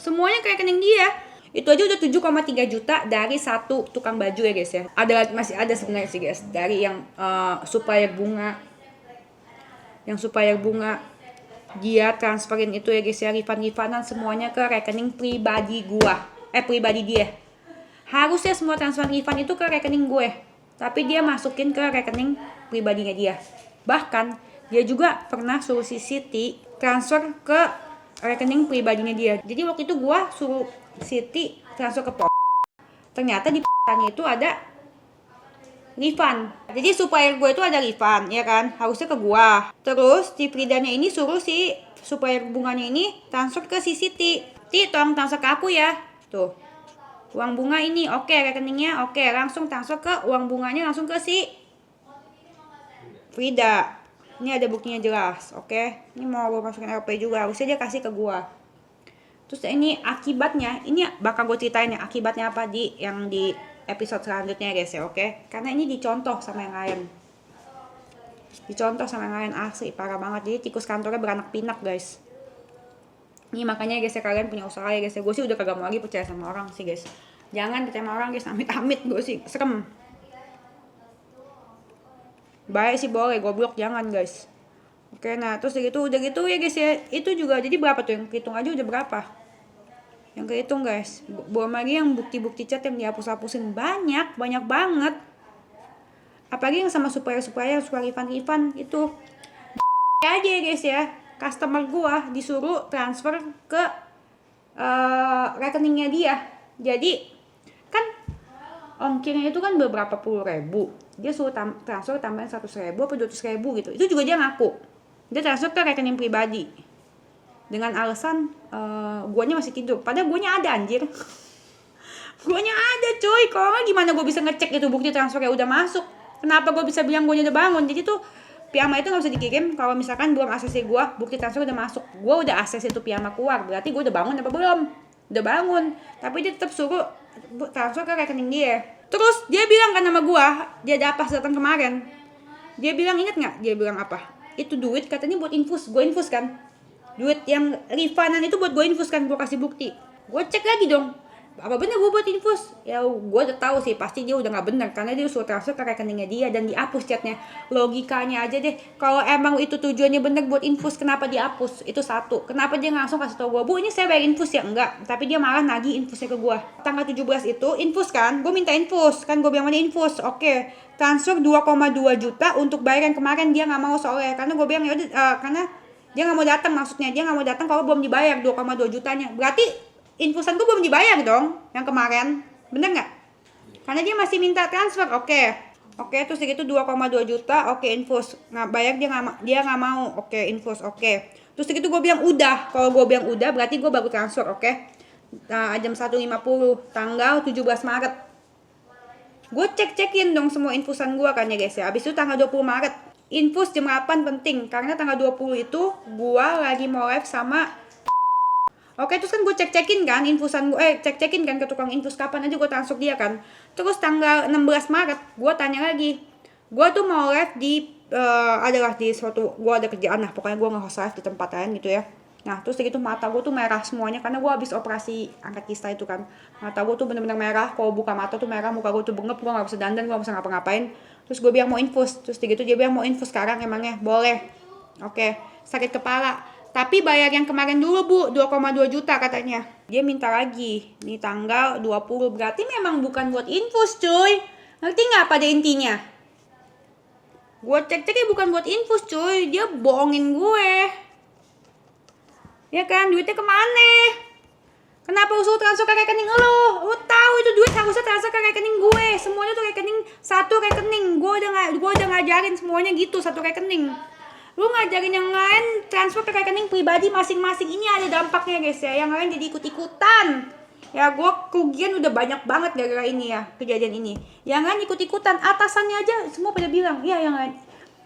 Semuanya ke rekening dia. Itu aja udah 7,3 juta dari satu tukang baju ya guys ya. Masih ada sebenarnya sih guys, dari yang supplier bunga. Yang supplier bunga dia transferin itu ya guys ya, refund-refundan semuanya ke rekening pribadi gua. Pribadi dia. Harusnya semua transfer refund itu ke rekening gue. Tapi dia masukin ke rekening pribadinya dia. Bahkan dia juga pernah suruh si Siti transfer ke rekening pribadinya dia. Jadi waktu itu gua suruh Siti transfer ke ternyata di itu ada refund. Jadi supplier gue itu ada refund, ya kan? Harusnya ke gua. Terus si Fridanya ini suruh si supplier bunganya ini transfer ke si Siti. Tolong transfer ke aku ya. Tuh. Uang bunga ini, oke, rekeningnya oke, langsung transfer ke uang bunganya langsung ke si Frida. Ini ada buktinya jelas, oke. Ini mau gue masukin LP juga, harusnya dia kasih ke gua. Terus ini akibatnya, ini bakal gue ceritain ya akibatnya apa di episode selanjutnya guys ya, oke. Karena ini dicontoh sama yang lain. Dicontoh sama yang lain asli, parah banget. Jadi tikus kantornya beranak pinak guys. Ini makanya guys ya, kalian punya usaha ya guys ya. Gue sih udah kagak mau lagi percaya sama orang sih guys. Jangan percaya sama orang guys, amit-amit gue sih, serem. Baik sih boleh, goblok jangan guys. Oke, nah terus udah gitu ya guys ya. Itu juga jadi berapa tuh, yang hitung aja udah berapa. Yang kehitung guys. Belum lagi yang bukti-bukti chat yang dihapus-hapusin, banyak banget. Apalagi yang sama supplier suka refund itu. Aja ya guys ya. Customer gua disuruh transfer ke rekeningnya dia. Jadi kan ongkirnya itu kan beberapa puluh ribu. Dia suruh transfer tambahin 100.000 atau 200.000 gitu. Itu juga dia ngaku. Dia transfer ke rekening pribadi. Dengan alasan guanya masih tidur. Padahal guanya ada anjir. Guanya ada coy. Kalau nggak gimana gue bisa ngecek itu bukti transfernya udah masuk. Kenapa gue bisa bilang guanya udah bangun. Jadi tuh piyama itu gak bisa dikirim kalau misalkan belum akses gue, bukti transfer udah masuk. Gue udah akses itu piyama keluar, berarti gue udah bangun apa belum? Udah bangun. Tapi dia tetap suruh transfer ke rekening dia. Terus dia bilang kan sama gue, dia ada pas datang kemarin. Dia bilang, inget gak? Dia bilang apa? Itu duit katanya buat infus, gue infus kan. Duit yang refundan itu buat gue infus kan, gue kasih bukti. Gue cek lagi dong, apa bener gue buat infus? Ya gue udah tahu sih pasti dia udah nggak bener karena dia suruh transfer ke rekeningnya dia dan dihapus chatnya. Logikanya aja deh, kalau emang itu tujuannya bener buat infus, kenapa dihapus? Itu satu. Kenapa dia langsung kasih tau gue, bu ini saya bayar infus ya? Enggak, tapi dia malah nagih infusnya ke gue. Tanggal 17 itu infus kan, gue minta infus kan, gue bilang mana infus, oke. Transfer 2,2 juta untuk bayar yang kemarin dia nggak mau soalnya, karena gue bilang yaudah karena dia nggak mau datang, maksudnya dia nggak mau datang kalau belum dibayar 2,2 jutanya. Berarti infusan gue belum dibayar dong yang kemarin, bener nggak? Karena dia masih minta transfer, oke, terus segitu 2,2 juta, oke infus, nggak bayar dia nggak mau, oke infus, oke. Terus segitu gue bilang udah, kalau gue bilang udah berarti gue baru transfer, oke. Nah, jam 1.50 tanggal 17 Maret, gue cek-cekin dong semua infusan gue kan ya guys ya. Abis itu tanggal 20 Maret, infus jam 8 penting karena tanggal 20 itu gue lagi mau live sama. Oke, terus kan gue cek-cekin kan infusan gue, cek-cekin kan ke tukang infus kapan aja gue transfer dia kan. Terus tanggal 16 Maret gue tanya lagi, gue tuh mau live di adalah di suatu, gue ada kerjaan lah, pokoknya gue nge-host live di tempat lain gitu ya. Nah terus segitu mata gue tuh merah semuanya karena gue habis operasi angkat kista itu kan. Mata gue tuh bener-bener merah, kalau buka mata tuh merah, muka gue tuh bengep, gue gak bisa dandan, gue gak bisa ngapa-ngapain. Terus gue bilang mau infus, terus segitu dia bilang mau infus sekarang emangnya, boleh. Oke, sakit kepala. Tapi bayar yang kemarin dulu bu, 2,2 juta katanya. Dia minta lagi, nih tanggal 20, berarti memang bukan buat infus cuy. Ngerti gak pada intinya? Gue cek-ceknya bukan buat infus cuy, dia bohongin gue. Ya kan, duitnya kemana? Kenapa usul transfer ke rekening lo? Lo tahu itu duit harusnya transfer ke rekening gue. Semuanya tuh rekening, satu rekening. Gue udah ngajarin semuanya gitu, satu rekening. Lu ngajarin yang lain transfer ke rekening pribadi masing-masing. Ini ada dampaknya guys ya, yang lain jadi ikut-ikutan. Ya gue kerugian udah banyak banget gara-gara ini ya, kejadian ini. Yang lain ikut-ikutan, atasannya aja semua pada bilang, ya yang lain.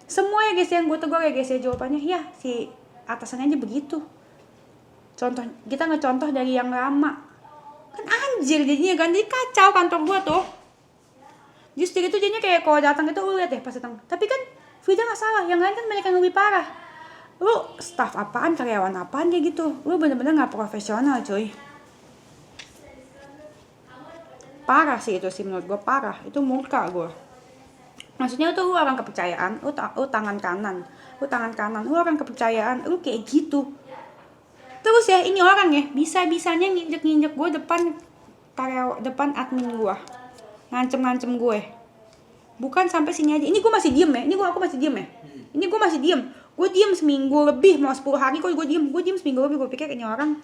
Semua ya guys yang gue tegur ya guys ya, jawabannya ya si atasannya aja begitu. Contoh, kita ngecontoh dari yang lama. Kan anjir jadinya kan, jadi kacau kantor gue tuh. Justru itu jadinya kayak kalau datang itu lu lihat deh pas datang. Tapi kan Frida gak salah, yang lain kan banyak yang lebih parah. Lu staff apaan, karyawan apaan kayak gitu. Lu bener-bener gak profesional cuy. Parah sih itu sih menurut gue, parah. Itu murka gue. Maksudnya tuh lu orang kepercayaan, lu tangan kanan, lu orang kepercayaan, lu kayak gitu. Terus ya ini orang ya bisa-bisanya nginjek gue depan admin gue, ngancem gue. Bukan sampai sini aja. Ini gue masih diem ya. Aku masih diem ya. Ini gue masih diem. Gue diem seminggu lebih, mau 10 hari kok gue diem. Gue diem seminggu lebih. Gue pikir ini orang,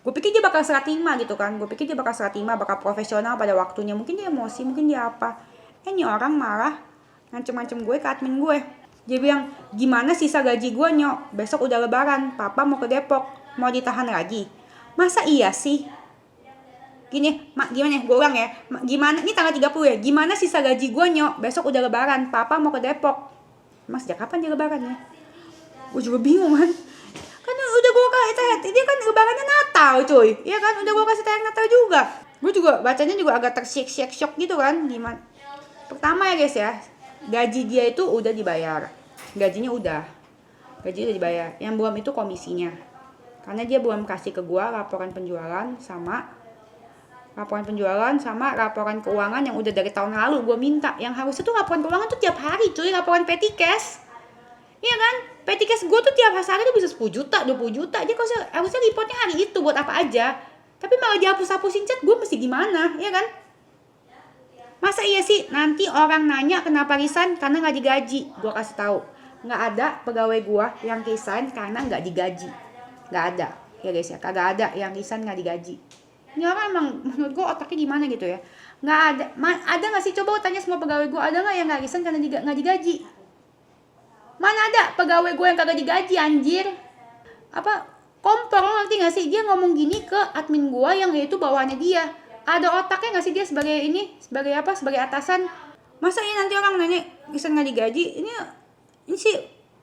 gue pikir dia bakal serah terima gitu kan. Gue pikir dia bakal serah terima, bakal profesional pada waktunya. Mungkin dia emosi, mungkin dia apa. Ini orang marah, ngancem-ngancem gue ke admin gue. Dia bilang, gimana sisa gaji gue Nyok? Besok udah lebaran, papa mau ke Depok. Mau ditahan lagi? Masa iya sih? Gini, gimana ya? Gue ulang ya. Gimana, ini tanggal 30 ya. Gimana sisa gaji gue Nyok? Besok udah lebaran, papa mau ke Depok. Mas, sejak kapan dia lebaran ya? Gue juga bingung kan. Kan udah gue kasih, dia kan lebarannya Natal cuy. Iya kan, udah gue kasih tayang Natal juga. Gue juga bacanya juga agak tersyok gitu kan. Gimana? Pertama ya guys ya, gaji dia itu udah dibayar. Gajinya udah dibayar. Yang belum itu komisinya. Karena dia belum kasih ke gue laporan penjualan sama laporan keuangan yang udah dari tahun lalu gue minta. Yang harusnya tuh laporan keuangan tuh tiap hari cuy, laporan petty cash. Iya kan? Petty cash gue tuh tiap hari tuh bisa 10 juta, 20 juta. Dia harusnya reportnya hari itu buat apa aja. Tapi malah dihapus-hapusin chat, gue mesti gimana, iya kan? Masa iya sih nanti orang nanya kenapa resign karena nggak digaji? Gue kasih tahu, nggak ada pegawai gue yang resign karena nggak digaji. Nggak ada, ya guys ya, kagak ada yang resign nggak digaji. Ini orang emang menurut gue otaknya gimana gitu ya? Nggak ada, ada nggak sih, coba tanya semua pegawai gue, ada nggak yang nggak resign karena nggak digaji? Mana ada pegawai gue yang kagak digaji anjir? Apa kompor, lo ngerti nggak sih? Dia ngomong gini ke admin gue yang itu bawahannya dia. Ada otaknya nggak sih dia sebagai sebagai atasan? Masa ini nanti orang nanya resign nggak digaji? Ini sih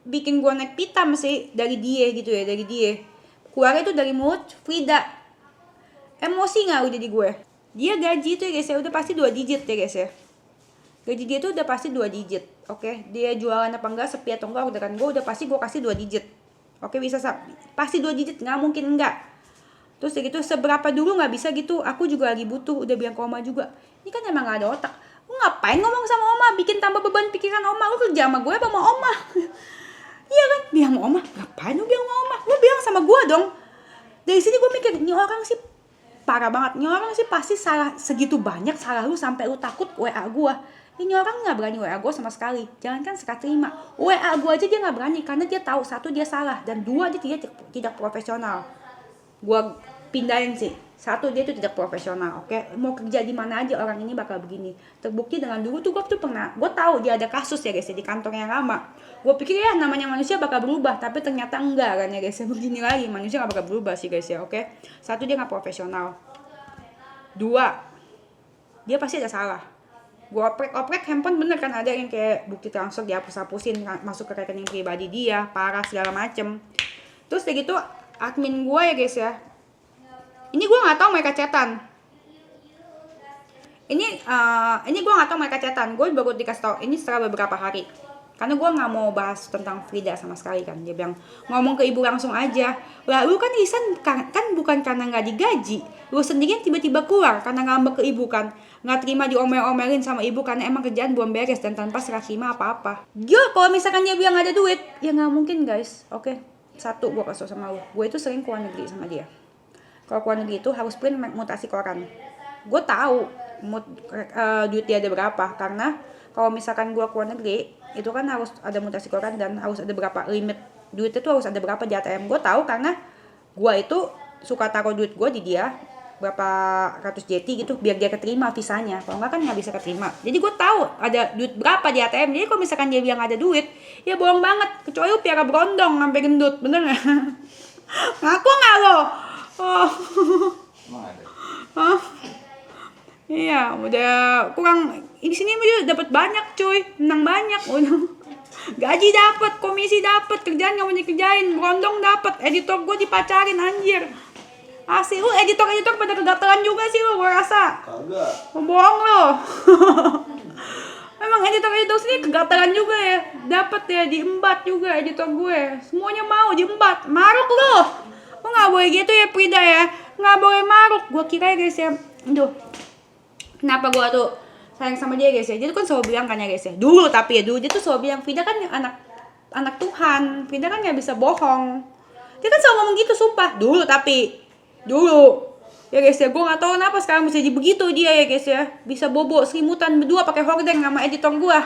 bikin gue naik pitam sih dari dia gitu ya, dari dia. Keluarnya itu dari mulut Frida. Emosi nggak udah di gue? Dia gaji itu ya guys ya udah pasti 2 digit ya guys ya. Gaji dia tuh udah pasti 2 digit. Oke, dia jualan apa enggak, sepi atau enggak, orderan gue udah pasti gue kasih 2 digit. Oke, bisa pasti 2 digit, nggak mungkin enggak. Terus gitu seberapa dulu nggak bisa gitu. Aku juga lagi butuh, udah bilang ke Oma juga. Ini kan emang nggak ada otak. Lu ngapain ngomong sama Oma, bikin tambah beban pikiran Oma? Lu kerja sama gue apa sama Oma? Iya kan, bilang sama Oma. Ngapain lu bilang sama Oma? Lu bilang sama gue dong. Dari sini gue mikir, ini orang sih parah banget. Ini orang sih pasti salah segitu banyak salah lu sampai lu takut WA gue. Ini orang nggak berani WA gue sama sekali. Jangankan serah terima, WA gue aja dia nggak berani karena dia tahu 1 dia salah dan 2 dia tidak profesional. Gue pindahin sih. 1 dia tuh tidak profesional. Oke, mau kerja di mana aja orang ini bakal begini. Terbukti dengan dulu tuh gue tuh pernah, gue tahu dia ada kasus ya guys ya di kantor yang lama. Gue pikir ya namanya manusia bakal berubah, tapi ternyata enggak kan ya guys ya. Begini lagi manusia nggak bakal berubah sih guys ya. Oke, 1 dia nggak profesional. 2 dia pasti ada salah. Gue oprek handphone bener kan, ada yang kayak bukti transfer dihapus-hapusin masuk ke rekening pribadi dia, parah segala macem. Terus kayak gitu admin gue ya guys ya, ini gue nggak tahu mereka chatan. Ini gue nggak tahu mereka chatan. Gue baru dikasih tahu ini setelah beberapa hari. Karena gue nggak mau bahas tentang Frida sama sekali kan. Dia bilang ngomong ke ibu langsung aja. Lah lu kan resign kan bukan karena nggak digaji. Lu sendiri tiba-tiba keluar karena ngambek ke ibu kan. Nggak terima diomel-omelin sama ibu karena emang kerjaan belum beres dan tanpa serah terima apa-apa. Gila, kalau misalkan dia bilang gak ada duit, ya nggak mungkin guys. Oke, 1 gue kasih sama lu. Gue itu sering keluar negeri sama dia. Kalau keluar negeri itu harus print mutasi koran. Gue tahu duit dia ada berapa karena kalau misalkan gue keluar negeri itu kan harus ada mutasi koran dan harus ada berapa limit duit itu harus ada berapa di ATM. Gue tahu karena gue itu suka taruh duit gue di dia berapa ratus JT gitu biar dia keterima visanya. Kalau enggak kan nggak bisa keterima. Jadi gue tahu ada duit berapa di ATM. Jadi kalau misalkan dia bilang ada duit, ya bohong banget. Kecuali lu piara berondong sampai gendut, bener nggak? Ngaku nggak lo? Oh. Oh. Iya, udah kurang di sini dia dapat banyak cuy, menang banyak, udah gaji dapat, komisi dapat, kerjaan nggak mau dikerjain, berondong dapat, editor gue dipacarin anjir. Asli lu editor pada kegatelan juga sih lu, gue rasa. Kagak. Bohong lo. Emang editor sini kegatelan juga ya, dapat ya diembat juga editor gue, semuanya mau diembat, maruk lo. Lu nggak boleh gitu ya Frida ya, nggak boleh maruk. Gue kira ya guys ya, aduh. Kenapa gue tuh sayang sama dia guys ya, dia tuh kan selalu bilang kan ya guys ya, dulu dia tuh selalu bilang Frida kan anak Tuhan, Frida kan nggak bisa bohong. Dia kan selalu ngomong gitu sumpah, dulu ya guys ya. Gue nggak tahu kenapa sekarang bisa jadi begitu dia ya guys ya, bisa bobo selimutan berdua pakai hordeng sama editor gue.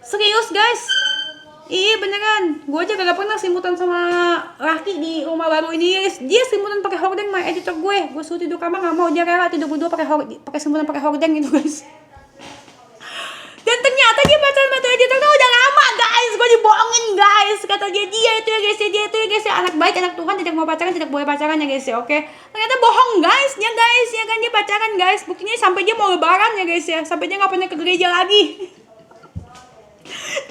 Serius guys, iya beneran, gue aja gak pernah selimutan sama laki di rumah baru ini guys. Dia selimutan pakai hordeng sama editor gue suruh tidur kamar nggak mau, dia rela tidur berdua pakai selimutan pakai hordeng gitu guys. Dan ternyata dia pacaran sama editor tuh udah lama guys, gue dibohongin guys. Kata dia itu ya guys ya, anak baik, anak Tuhan, tidak mau pacaran, tidak boleh pacaran ya guys ya, oke. Ternyata bohong guys, ya kan dia pacaran guys. Buktinya sampai dia mau lebaran ya guys ya, sampai dia nggak pernah ke gereja lagi.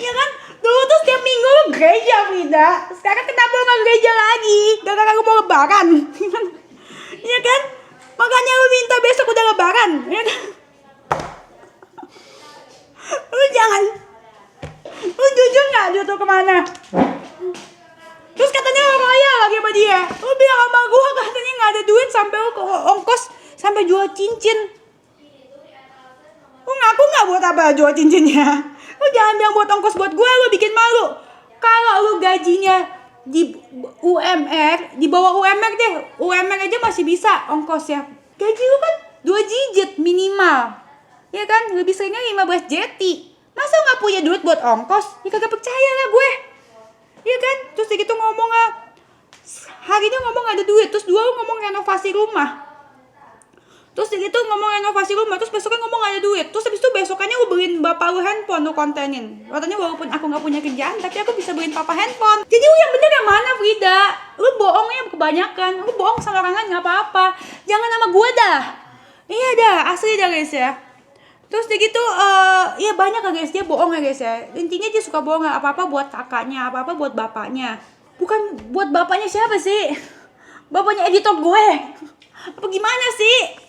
Ya kan, dulu tuh setiap minggu lu gereja Frida, sekarang kenapa lu gak gereja lagi? Gara-gara lu mau lebaran. Ya kan, makanya lu minta besok udah lebaran, ya kan? Lu jujur gak dia tuh kemana? Terus katanya lu royal lagi sama dia. Lu bilang sama gua katanya gak ada duit sampai lu ke ongkos sampai jual cincin. Lu ngaku gak buat apa jual cincinnya? Lu jangan bilang buat ongkos buat gue, lu bikin malu. Kalau lu gajinya di UMR, di bawah UMR deh, UMR aja masih bisa ongkos ya. Gaji lu kan 2 digit minimal, ya kan, lebih seringnya 15 jeti. Masa gak punya duit buat ongkos? Ya kagak percaya lah gue, ya kan. Terus gitu ngomong hari ini ngomong ada duit, terus dua lu ngomong renovasi rumah. Terus gitu ngomong renovasi rumah, terus besoknya ngomong gak ada duit. Terus habis itu besokannya lu beliin bapak lu handphone, lu kontenin. Katanya walaupun aku gak punya kerjaan, tapi aku bisa beliin papa handphone. Jadi lu yang bener yang mana Frida? Lu bohongnya kebanyakan. Lu bohong sama orang lain gak apa-apa, jangan sama gue dah. Iya dah, asli dah guys ya. Terus gitu, ya banyak lah guys, dia bohong ya guys ya. Intinya dia suka bohong, apa-apa buat kakaknya, apa-apa buat bapaknya. Bukan buat bapaknya siapa sih? Bapaknya editor gue. Apa gimana sih?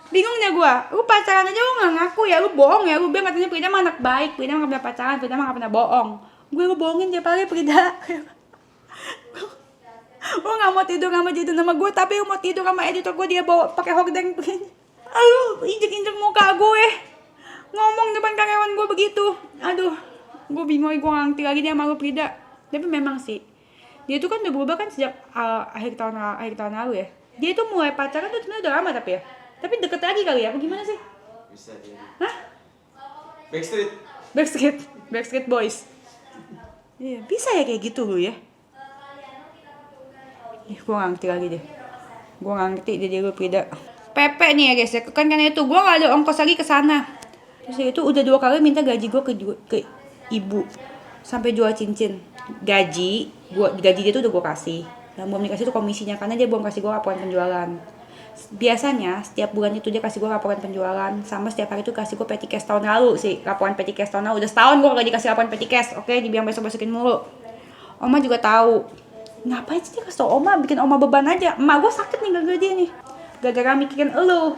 Bingung ya gue, lu pacaran aja lu gak ngaku ya, lu bohong ya, lu bilang katanya Frida mah anak baik, Frida mah gak pernah pacaran, Frida mah gak pernah bohong. Gue lu bohongin tiap hari Frida. Lu gak mau tidur sama gue, tapi lu mau tidur sama editor gue, dia bawa pakai hordeng. Aduh, injek muka gue, ngomong depan karyawan gue begitu. Aduh, gue bingung, gue gak ngerti lagi dia sama lu Frida. Tapi memang sih, dia tuh kan udah berubah kan sejak akhir tahun lalu ya. Dia tuh mulai pacaran tuh sebenarnya udah lama tapi ya. Tapi deket lagi kali ya, apa gimana sih? Bisa dia. Hah? Backstreet Boys. Iya, bisa ya kayak gitu lu ya. Gue gak ngerti lagi deh. Gue gak ngerti dia lu Frida. Pepe nih ya guys ya, kan karena itu gue gak ada ongkos lagi ke sana. Terus itu udah 2 kali minta gaji gue ke ibu. Sampai jual cincin. Gaji dia tuh udah gue kasih. Yang belum dikasih tuh komisinya, karena dia belum kasih gue laporan penjualan. Biasanya setiap bulan itu dia kasih gue laporan penjualan, sama setiap hari itu kasih gue petty cash tahun lalu sih, laporan petty cash tahun lalu. Udah setahun gue gak dikasih laporan petty cash, oke, dibilang besok-besokin mulu. Oma juga tahu. Ngapain sih dia kasih tau Oma, bikin Oma beban aja. Emak gue sakit nih gara-gara dia nih, gara-gara mikirin elu.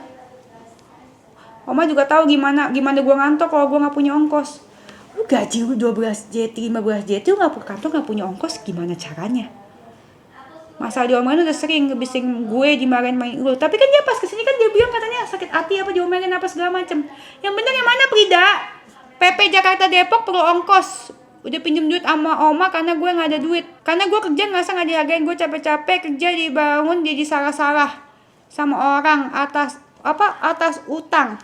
Oma juga tahu gimana gue ngantor kalau gue gak punya ongkos. Lu gaji lu 12 JT, 15 JT, lu gak ke kantor gak punya ongkos, gimana caranya? Masalah diomelin udah sering, ngebising gue dimarahin lu. Tapi kan dia pas kesini kan dia bilang katanya sakit hati apa, diomelin apa segala macem. Yang bener yang mana Frida? PP Jakarta Depok perlu ongkos. Udah pinjem duit sama Oma karena gue gak ada duit. Karena gue kerja ngerasa gak dihargain, gue capek-capek kerja dibangun jadi salah-salah sama orang atas utang.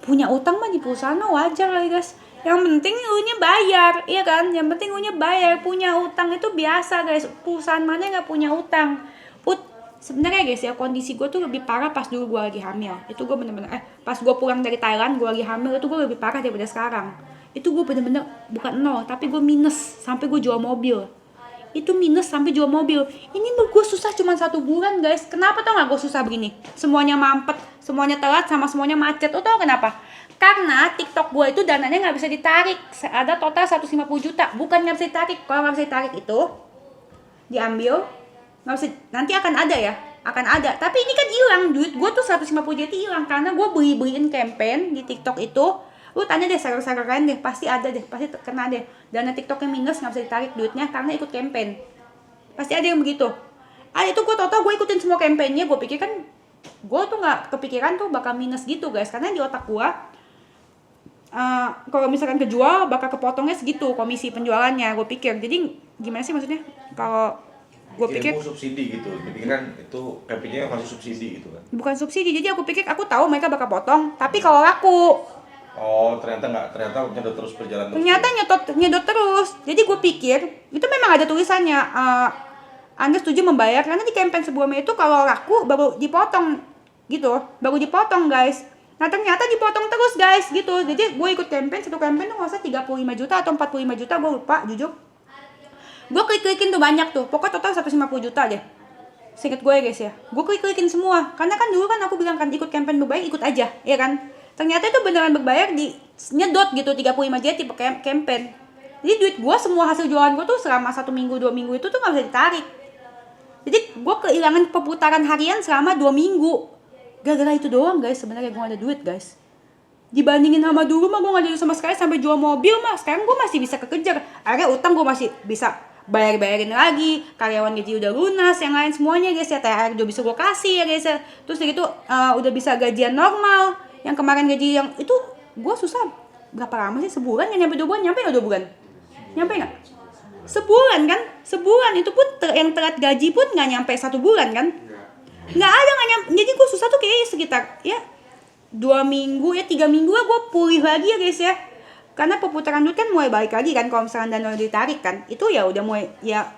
Punya utang mah di perusahaan wajar kali guys. Yang penting lu-nya bayar, iya kan? Yang penting lu-nya bayar. Punya utang itu biasa guys. Perusahaan mana yang gak punya utang? Sebenarnya guys ya, kondisi gue tuh lebih parah pas dulu gue lagi hamil. Itu gue bener-bener pas gue pulang dari Thailand, gue lagi hamil, itu gue lebih parah daripada sekarang. Itu gue bener-bener bukan nol, tapi gue minus sampai gue jual mobil. Itu minus sampai jual mobil. Ini gue susah cuma 1 bulan guys. Kenapa tau gak gue susah begini? Semuanya mampet, semuanya telat, sama semuanya macet. Lo tau kenapa? Karena TikTok gue itu dananya gak bisa ditarik. Ada total 150 juta. Bukan gak bisa ditarik. Kalau gak bisa ditarik itu diambil, gak bisa, nanti akan ada ya, akan ada. Tapi ini kan hilang, duit gue tuh 150 juta hilang. Karena gue beliin campaign di TikTok itu. Lu tanya deh seller-seller lain deh, pasti ada deh, pasti kena deh. Dana TikToknya minus, gak bisa ditarik duitnya karena ikut campaign. Pasti ada yang begitu. Itu gue total gue ikutin semua campaignnya. Gue pikir kan gue tuh nggak kepikiran tuh bakal minus gitu guys, karena di otak gue kalau misalkan kejual bakal kepotongnya segitu komisi penjualannya, gue pikir. Jadi gimana sih maksudnya kalau gue pikir subsidi gitu, jadi kan itu PP-nya masih subsidi gitu kan? bukan subsidi, jadi aku pikir aku tahu mereka bakal potong, tapi kalau laku Ternyata nggak, ternyata nyedot terus berjalan terus. ternyata nyedot terus. Jadi gue pikir itu memang ada tulisannya Anda setuju membayar, karena di campaign sebelumnya itu kalau laku baru dipotong gitu, baru dipotong guys. Nah ternyata dipotong terus guys gitu. Jadi gue ikut campaign, satu campaign tuh nggak usah 35 juta atau 45 juta, gue lupa jujur. Gue klik-klikin tuh banyak tuh, pokoknya total 150 juta deh. Seinget gue ya guys ya, gue klik-klikin semua. Karena kan dulu kan aku bilang kan ikut campaign berbayar, ikut aja, ya kan. Ternyata itu beneran berbayar, di nyedot gitu 35 JT pakai campaign. Jadi duit gue, semua hasil jualan gue tuh selama 1 minggu 2 minggu itu tuh gak bisa ditarik. Jadi gue kehilangan perputaran harian selama 2 minggu. Gara-gara itu doang guys, sebenarnya gue gak ada duit guys. Dibandingin sama dulu mah gue gak ada duit sama sekali, sampai jual mobil mah sekarang gue masih bisa kekejar. Akhirnya utang gue masih bisa bayarin lagi, karyawan gaji udah lunas, yang lain semuanya guys ya, THR udah bisa gue kasih ya guys ya. Terus gitu udah bisa gajian normal. Yang kemarin gaji yang itu gue susah berapa lama sih, sebulan ya, nyampe 2 bulan, nyampe gak 2 bulan? Nyampe gak? Sebulan kan? Sebulan itu pun yang telat gaji pun gak nyampe 1 bulan kan? Gak ada, gak nyampe. Jadi gue susah tuh kayak sekitar ya 2 minggu ya 3 minggu lah gue pulih lagi ya guys ya. Karena perputaran duit kan mulai balik lagi kan, kalau misalkan dana ditarik kan, itu ya udah mulai ya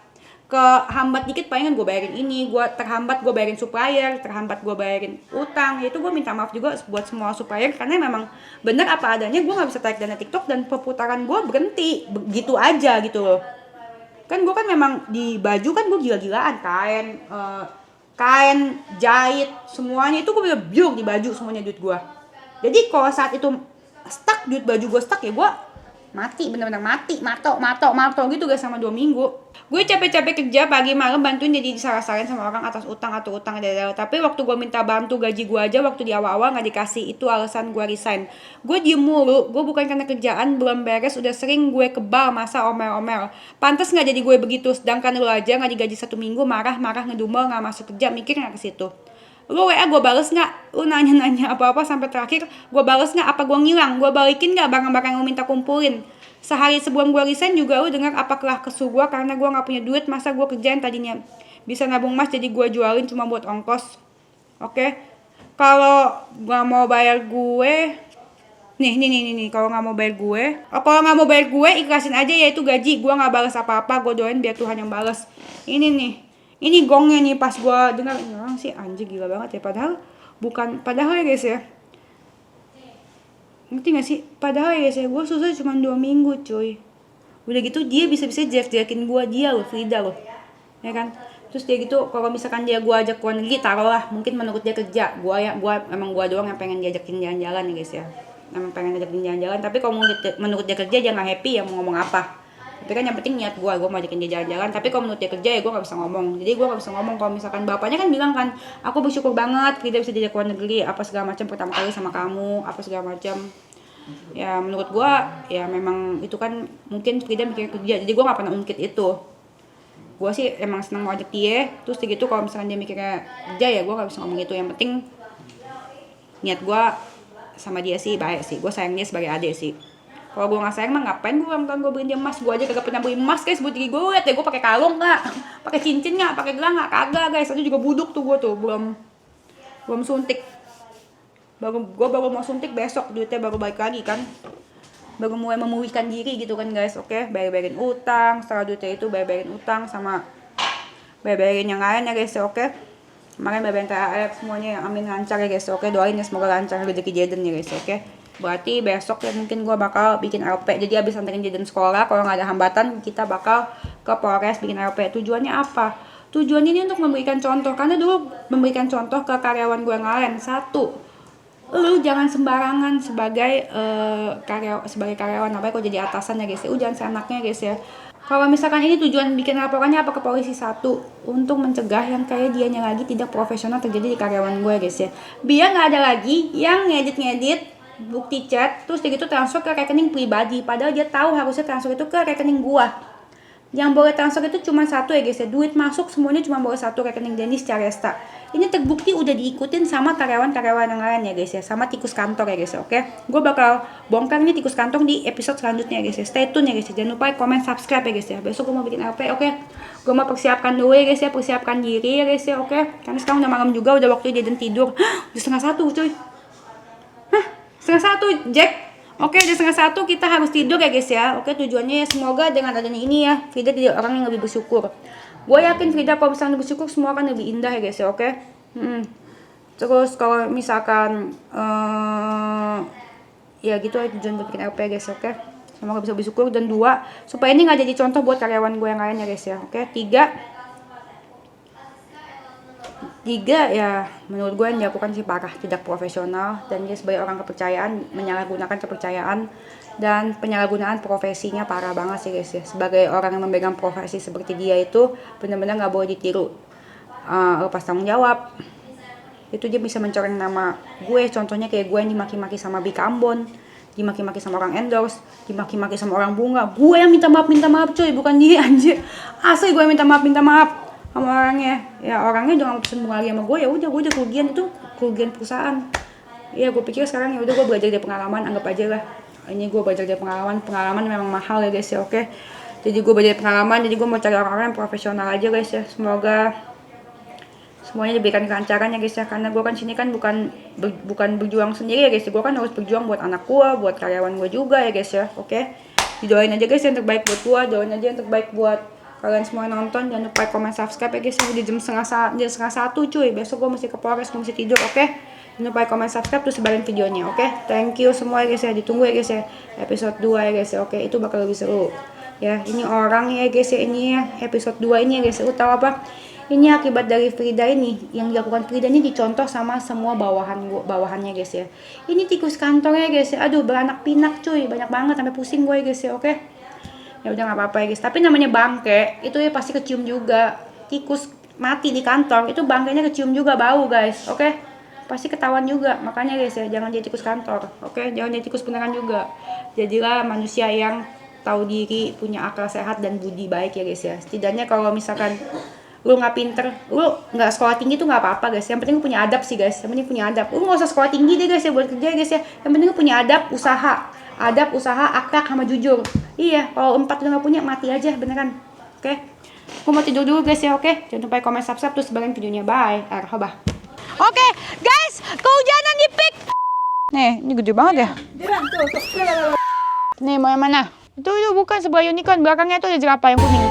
kehambat dikit, palingan gue bayarin ini, gue terhambat gue bayarin supplier, terhambat gue bayarin utang. Ya itu gue minta maaf juga buat semua supplier, karena memang bener apa adanya, gue gak bisa tarik dana TikTok dan perputaran gue berhenti begitu aja gitu loh. Kan gue kan memang di baju kan gue gila-gilaan, kain, jahit, semuanya itu gue bisa biung di baju semuanya duit gue. Jadi kalau saat itu stuck, duit baju gue stuck, ya gue mati, bener-bener mati, mato gitu guys sama 2 minggu. Gue capek-capek kerja pagi malam bantuin, jadi disalah-salahin sama orang atas utang atau utang daerah. Tapi waktu gue minta bantu gaji gue aja waktu di awal-awal gak dikasih, itu alasan gue resign. Gue diem mulu, gue bukan karena kerjaan belum beres, udah sering gue kebal masa omel-omel. Pantes gak jadi gue begitu, sedangkan lu aja gak digaji 1 minggu marah-marah ngedumel gak masuk kerja, mikir gak ke situ. Lu WA gue bales gak? Lu nanya-nanya apa-apa sampai terakhir gue bales gak? Apa gue ngilang? Gue balikin gak barang-barang yang lu minta kumpulin? Sehari sebelum gue resign juga lu dengar apa kelah kesah gue karena gue gak punya duit. Masa gue kerjain tadinya bisa nabung emas jadi gue jualin cuma buat ongkos. Oke? Kalau gak mau bayar gue, nih, kalau nggak mau bayar gue, kalau nggak mau bayar gue ikhlasin aja, yaitu gaji gue nggak balas apa-apa, gue doain biar Tuhan yang balas. Ini gongnya nih, pas gue dengar ini orang sih anjing gila banget ya, padahal ya guys ya, ngerti gak sih, padahal ya guys ya, gue susah cuma 2 minggu cuy, udah gitu dia bisa-bisa jelek-jelekin gue, dia loh, Frida loh, ya kan. Terus dia gitu, kalau misalkan dia gue ajak ke luar negeri, taruhlah mungkin menurut dia kerja, emang gue doang yang pengen diajakin jalan-jalan ya guys ya, emang pengen ajakin jalan-jalan. Tapi kalau menurut dia kerja, dia nggak happy ya mau ngomong apa. Tapi kan yang penting niat gue mau ajakin dia jalan-jalan. Tapi kalau menurut dia kerja ya gue nggak bisa ngomong. Jadi gue nggak bisa ngomong kalau misalkan bapaknya kan bilang kan, aku bersyukur banget Frida bisa diajak ke luar negeri, apa segala macam, pertama kali sama kamu, apa segala macam. Ya menurut gue ya memang itu kan mungkin Frida mikir kerja, jadi gue nggak pernah ungkit itu. Gue sih emang senang mau ajak dia. Terus gitu kalau misalkan dia mikirnya kerja ya gue nggak bisa ngomong itu. Yang penting niat gue sama dia sih baik sih, gue sayang dia sebagai adik sih. Kalau gue nggak sayang mah ngapain gue gue beliin dia emas. Gue aja kagak pernah beli emas guys buat diri gue. Lihat ya gue pakai kalung nggak, pakai cincin nggak, pakai gelang nggak, kagak guys. Itu juga buduk tuh gue tuh, belum suntik. Baru mau suntik besok, duitnya baru balik lagi kan, baru mulai memulihkan diri gitu kan guys. Oke, bayarin utang, setelah duitnya itu bayarin utang sama bayarin yang lain ya guys. Oke, kemarin bayarin THR semuanya, yang amin lancar ya guys. Oke, doain ya semoga lancar rezeki Jaden ya guys. Oke, berarti besok ya mungkin gue bakal bikin LP. Jadi abis anterin Jaden sekolah, kalau nggak ada hambatan kita bakal ke Polres bikin LP. Tujuannya apa? Tujuannya ini untuk memberikan contoh, karena dulu memberikan contoh ke karyawan gue yang lain. Satu, lu jangan sembarangan sebagai karyawan, apa kok jadi atasan ya guys ya. Jangan seenaknya guys ya. Kalau misalkan ini tujuan bikin laporannya apa ke polisi, satu, untuk mencegah yang kayak dianya lagi tidak profesional terjadi di karyawan gue guys ya. Biar nggak ada lagi yang ngedit bukti chat terus gitu transfer ke rekening pribadi, padahal dia tahu harusnya transfer itu ke rekening gue. Yang boleh transfer itu cuma satu ya guys ya, duit masuk semuanya cuma boleh satu, rekening Dennis Caresta. Ini terbukti udah diikutin sama karyawan-karyawan yang lain ya guys ya, sama tikus kantor ya guys ya, oke. Gue bakal bongkar nih tikus kantor di episode selanjutnya ya guys ya. Stay tune ya guys ya. Jangan lupa komen, subscribe ya guys ya. Besok gue mau bikin LP, oke. Gue mau persiapkan dulu ya guys ya, persiapkan diri ya guys ya, oke. Karena sekarang udah malam juga, udah waktunya Jaden tidur. Udah 1:30 cuy. 1:30 Jack. Oke, udah 1:30 kita harus tidur ya guys ya. Oke, tujuannya semoga dengan adanya ini ya, Frida jadi orang yang lebih bersyukur. Gue yakin Frida kalau misalnya bersyukur semua akan lebih indah ya guys ya, oke. Terus kalau misalkan ya gitu aja tujuan buat bikin LP guys, oke. Semoga bisa bersyukur. Dan 2, supaya ini nggak jadi contoh buat karyawan gue yang lain ya guys ya, oke. 3 ya, menurut gue yang dilakukan sih parah, tidak profesional, dan dia sebagai orang kepercayaan menyalahgunakan kepercayaan dan penyalahgunaan profesinya parah banget sih guys ya. Sebagai orang yang memegang profesi seperti dia itu benar-benar nggak boleh ditiru. Lepas tanggung jawab, itu dia bisa mencoreng nama gue. Contohnya kayak gue yang dimaki-maki sama Bika Ambon, dimaki-maki sama orang endorse, dimaki-maki sama orang bunga. Gue yang minta maaf cuy, bukan dia anjir. Asli gue yang minta maaf sama orangnya. Ya orangnya udah nggak pesen bunga lagi sama gue, ya udah gue udah kerugian, itu kerugian perusahaan. Ya gue pikir sekarang ya udah gue belajar dari pengalaman, anggap aja lah. Ini gue belajar dari pengalaman memang mahal ya guys ya, oke. Jadi gue belajar dari pengalaman, jadi gue mau cari orang-orang yang profesional aja guys ya. Semoga semuanya diberikan kelancaran ya guys ya, karena gue kan sini kan bukan berjuang sendiri ya guys ya. Gue kan harus berjuang buat anak gue, buat karyawan gue juga ya guys ya, oke. Didoain aja guys yang terbaik buat gue, doain aja yang terbaik buat kalian semua yang nonton. Jangan lupa komen, subscribe ya guys ya. Udah jam 1:30 cuy, besok gue mesti ke Polres, gue mesti tidur, oke. Jangan lupa komen, subscribe, terus sebarin videonya, oke. Thank you semua ya guys ya, ditunggu ya guys ya episode 2 ya guys ya, oke. Itu bakal lebih seru ya. Ini orang ya guys ya, ini ya episode 2 ini ya guys ya. Lu tahu apa? Ini akibat dari Frida ini, yang dilakukan Frida ini dicontoh sama semua bawahannya guys ya. Ini tikus kantornya guys ya, aduh beranak pinak cuy, banyak banget sampai pusing gue guys ya, oke. Ya udah nggak apa-apa ya guys, tapi namanya bangke itu ya pasti kecium juga. Tikus mati di kantor itu bangkainya kecium juga, bau guys, oke. Pasti ketahuan juga, makanya guys ya jangan jadi tikus kantor, oke. Jangan jadi tikus beneran juga. Jadilah manusia yang tahu diri, punya akal sehat dan budi baik ya guys ya. Setidaknya kalau misalkan lu nggak pinter, lu nggak sekolah tinggi tuh nggak apa-apa guys. Yang penting lu punya adab sih guys. Yang penting punya adab. Lu nggak usah sekolah tinggi deh guys ya buat kerja guys ya. Yang penting lu punya adab, usaha, akhlak sama jujur. Iya, kalau 4 lu nggak punya mati aja beneran. Oke. Gue mau tidur dulu guys ya, oke. Jangan lupa komen, subscribe, terus sebagian videonya. Bye. Arhabah. Oke, guys, kehujanan di pik. Nih, ini gede banget ya. Nih, mau yang mana? Itu bukan sebuah unicorn, belakangnya tuh ada jerapah yang kuning.